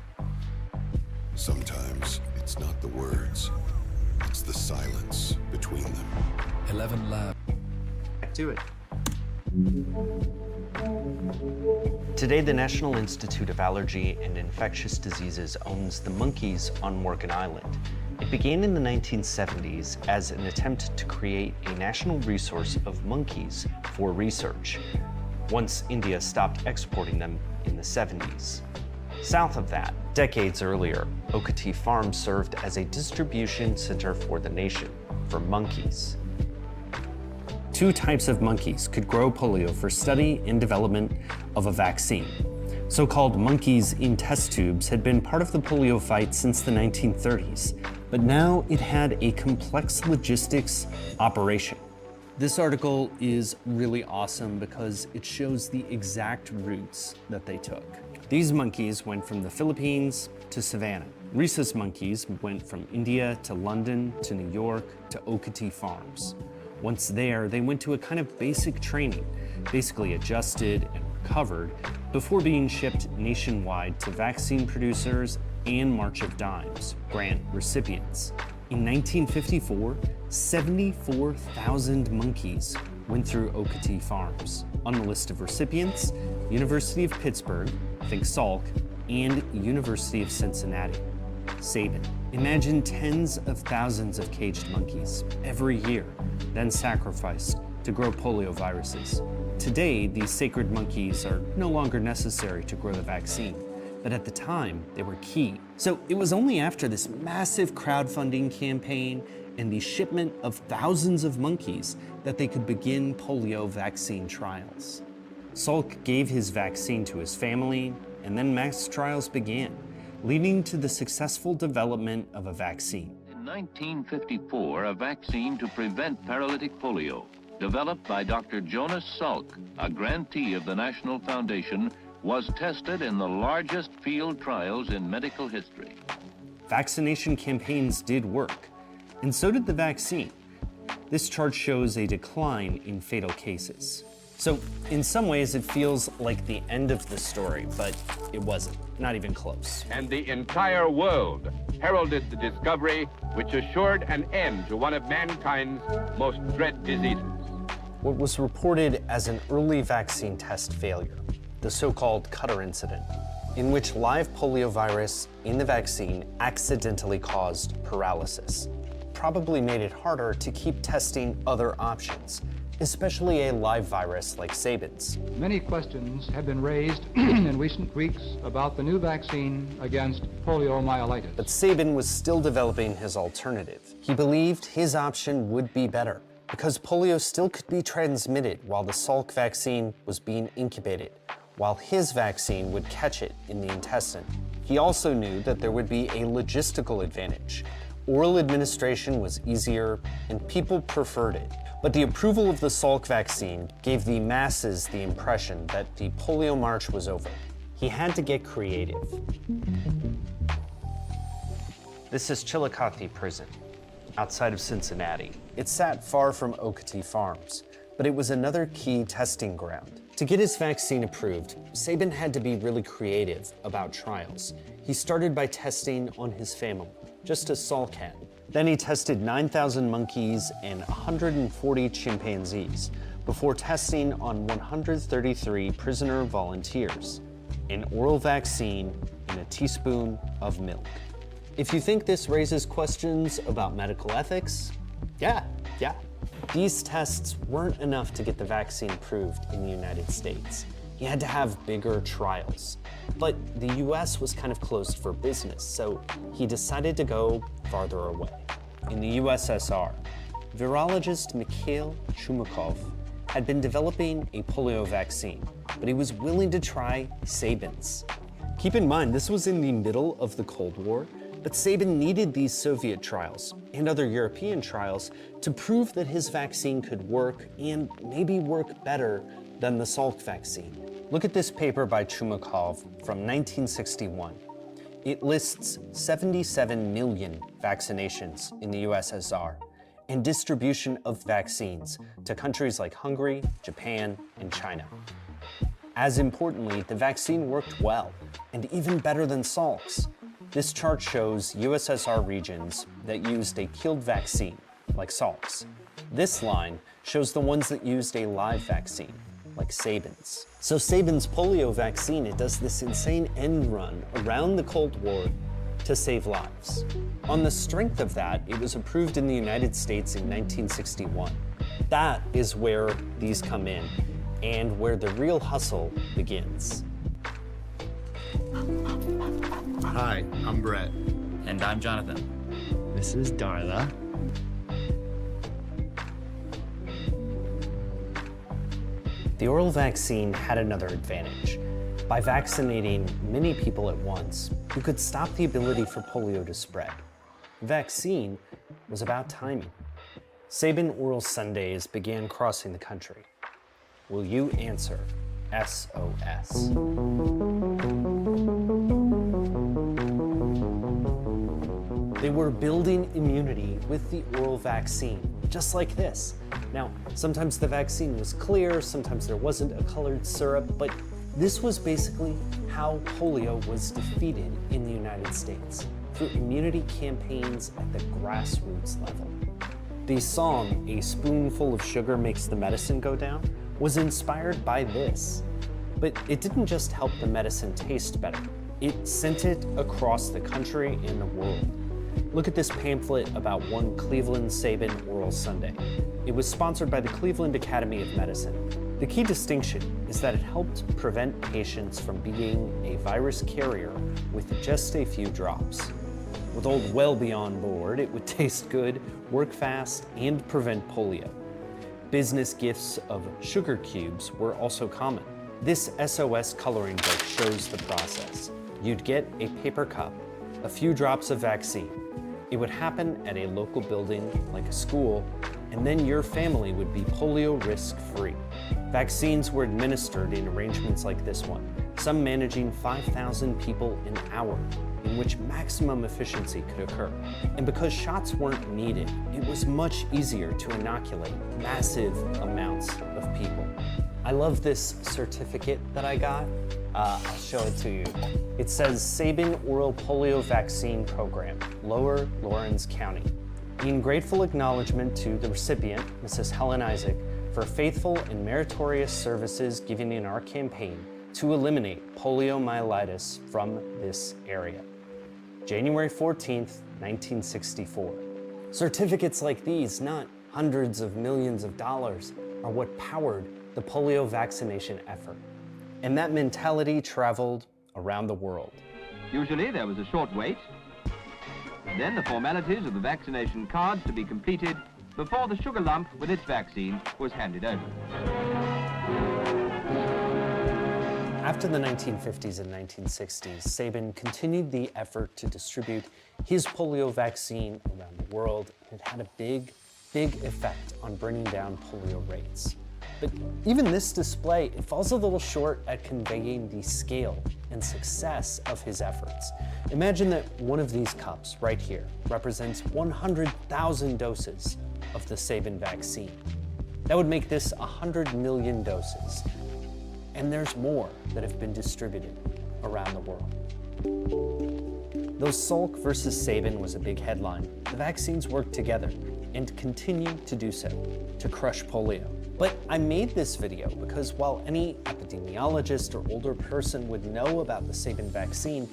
Sometimes it's not the words, it's the silence between them. 11 Lab. Back to it. Today, the National Institute of Allergy and Infectious Diseases owns the monkeys on Morgan Island. It began in the 1970s as an attempt to create a national resource of monkeys for research, once India stopped exporting them in the 70s. South of that, decades earlier, Okatee Farm served as a distribution center for the nation for monkeys. 2 types of monkeys could grow polio for study and development of a vaccine. So-called monkeys in test tubes had been part of the polio fight since the 1930s, but now it had a complex logistics operation. This article is really awesome because it shows the exact routes that they took. These monkeys went from the Philippines to Savannah. Rhesus monkeys went from India to London to New York to Okatee Farms. Once there, they went to a kind of basic training, basically adjusted and recovered before being shipped nationwide to vaccine producers and March of Dimes grant recipients. In 1954, 74,000 monkeys went through Okatee Farms. On the list of recipients, University of Pittsburgh, think Salk, and University of Cincinnati, Sabin. Imagine tens of thousands of caged monkeys every year, then sacrificed to grow polio viruses. Today, these sacred monkeys are no longer necessary to grow the vaccine, but at the time, they were key. So it was only after this massive crowdfunding campaign and the shipment of thousands of monkeys that they could begin polio vaccine trials. Salk gave his vaccine to his family, and then mass trials began, leading to the successful development of a vaccine. In 1954, a vaccine to prevent paralytic polio, developed by Dr. Jonas Salk, a grantee of the National Foundation, was tested in the largest field trials in medical history. Vaccination campaigns did work, and so did the vaccine. This chart shows a decline in fatal cases. So in some ways it feels like the end of the story, but it wasn't, not even close. And the entire world heralded the discovery which assured an end to one of mankind's most dread diseases. What was reported as an early vaccine test failure, the so-called Cutter incident, in which live poliovirus in the vaccine accidentally caused paralysis, probably made it harder to keep testing other options, especially a live virus like Sabin's. Many questions have been raised in recent weeks about the new vaccine against poliomyelitis. But Sabin was still developing his alternative. He believed his option would be better because polio still could be transmitted while the Salk vaccine was being incubated, while his vaccine would catch it in the intestine. He also knew that there would be a logistical advantage. Oral administration was easier and people preferred it. But the approval of the Salk vaccine gave the masses the impression that the polio march was over. He had to get creative. This is Chillicothe Prison. outside of Cincinnati. It sat far from Okeechobee Farms, but it was another key testing ground. To get his vaccine approved, Sabin had to be really creative about trials. He started by testing on his family, just as Salk had. Then he tested 9,000 monkeys and 140 chimpanzees before testing on 133 prisoner volunteers. An oral vaccine in a teaspoon of milk. If you think this raises questions about medical ethics, yeah. These tests weren't enough to get the vaccine approved in the United States. He had to have bigger trials. But the US was kind of closed for business, so he decided to go farther away. In the USSR, virologist Mikhail Chumakov had been developing a polio vaccine, but he was willing to try Sabin's. Keep in mind, this was in the middle of the Cold War, but Sabin needed these Soviet trials and other European trials to prove that his vaccine could work and maybe work better than the Salk vaccine. Look at this paper by Chumakov from 1961. It lists 77 million vaccinations in the USSR and distribution of vaccines to countries like Hungary, Japan, and China. As importantly, the vaccine worked well, and even better than Salk's. This chart shows USSR regions that used a killed vaccine, like Salk's. This line shows the ones that used a live vaccine, like Sabin's. So Sabin's polio vaccine, it does this insane end run around the Cold War to save lives. On the strength of that, it was approved in the United States in 1961. That is where these come in, and where the real hustle begins. Hi, I'm Brett. And I'm Jonathan. This is Darla. The oral vaccine had another advantage. By vaccinating many people at once, you could stop the ability for polio to spread. The vaccine was about timing. Sabin oral Sundays began crossing the country. Will you answer SOS? They were building immunity with the oral vaccine, just like this. Now, sometimes the vaccine was clear, sometimes there wasn't a colored syrup, but this was basically how polio was defeated in the United States, through immunity campaigns at the grassroots level. The song, "A Spoonful of Sugar Makes the Medicine Go Down," was inspired by this. But it didn't just help the medicine taste better, it sent it across the country and the world. Look at this pamphlet about one Cleveland Sabin oral Sunday. It was sponsored by the Cleveland Academy of Medicine. The key distinction is that it helped prevent patients from being a virus carrier with just a few drops. With old Welby on board, it would taste good, work fast, and prevent polio. Business gifts of sugar cubes were also common. This SOS coloring book shows the process. You'd get a paper cup, a few drops of vaccine. It would happen at a local building like a school, and then your family would be polio risk-free. Vaccines were administered in arrangements like this one, some managing 5,000 people an hour, in which maximum efficiency could occur. And because shots weren't needed, it was much easier to inoculate massive amounts of people. I love this certificate that I got. I'll show it to you. It says Sabin Oral Polio Vaccine Program, Lower Lawrence County. In grateful acknowledgement to the recipient, Mrs. Helen Isaac, for faithful and meritorious services given in our campaign to eliminate poliomyelitis from this area. January 14th, 1964. Certificates like these, not hundreds of millions of dollars, are what powered the polio vaccination effort. And that mentality traveled around the world. Usually there was a short wait, then the formalities of the vaccination cards to be completed before the sugar lump with its vaccine was handed over. After the 1950s and 1960s, Sabin continued the effort to distribute his polio vaccine around the world. It had a big effect on bringing down polio rates. But even this display, it falls a little short at conveying the scale and success of his efforts. Imagine that one of these cups right here represents 100,000 doses of the Sabin vaccine. That would make this 100 million doses. And there's more that have been distributed around the world. Though Salk versus Sabin was a big headline, the vaccines work together and continue to do so to crush polio. But I made this video because while any epidemiologist or older person would know about the Sabin vaccine,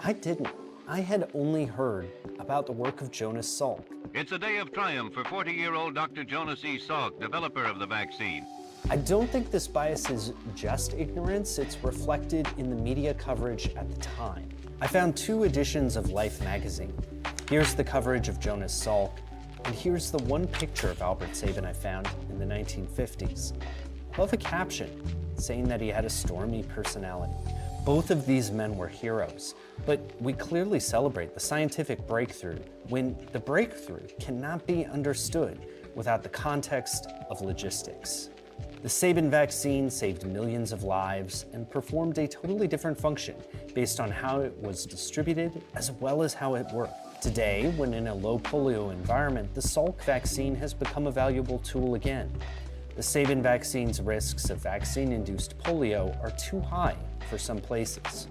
I didn't. I had only heard about the work of Jonas Salk. It's a day of triumph for 40-year-old Dr. Jonas E. Salk, developer of the vaccine. I don't think this bias is just ignorance, it's reflected in the media coverage at the time. I found 2 editions of Life magazine. Here's the coverage of Jonas Salk, and here's the one picture of Albert Sabin I found in the 1950s. Above a caption saying that he had a stormy personality. Both of these men were heroes, but we clearly celebrate the scientific breakthrough when the breakthrough cannot be understood without the context of logistics. The Sabin vaccine saved millions of lives and performed a totally different function based on how it was distributed as well as how it worked. Today, when in a low polio environment, the Salk vaccine has become a valuable tool again. The Sabin vaccine's risks of vaccine-induced polio are too high for some places.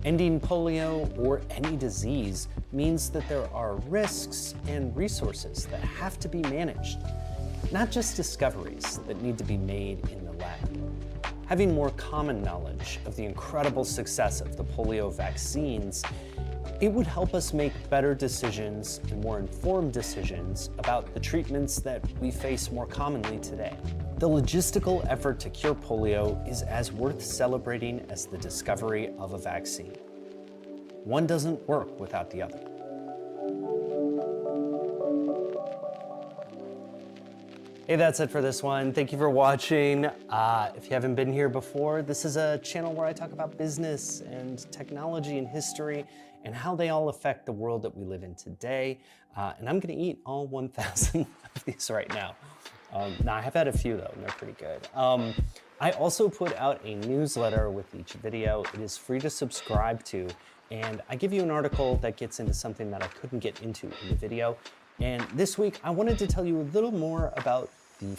Ending polio or any disease means that there are risks and resources that have to be managed, not just discoveries that need to be made in the lab. Having more common knowledge of the incredible success of the polio vaccines, it would help us make better decisions and more informed decisions about the treatments that we face more commonly today. The logistical effort to cure polio is as worth celebrating as the discovery of a vaccine. One doesn't work without the other. Hey, that's it for this one. Thank you for watching. If you haven't been here before, this is a channel where I talk about business and technology and history and how they all affect the world that we live in today. And I'm gonna eat all 1,000 of these right now. Now, I have had a few though, and they're pretty good. I also put out a newsletter with each video. It is free to subscribe to, and I give you an article that gets into something that I couldn't get into in the video. And this week, I wanted to tell you a little more about the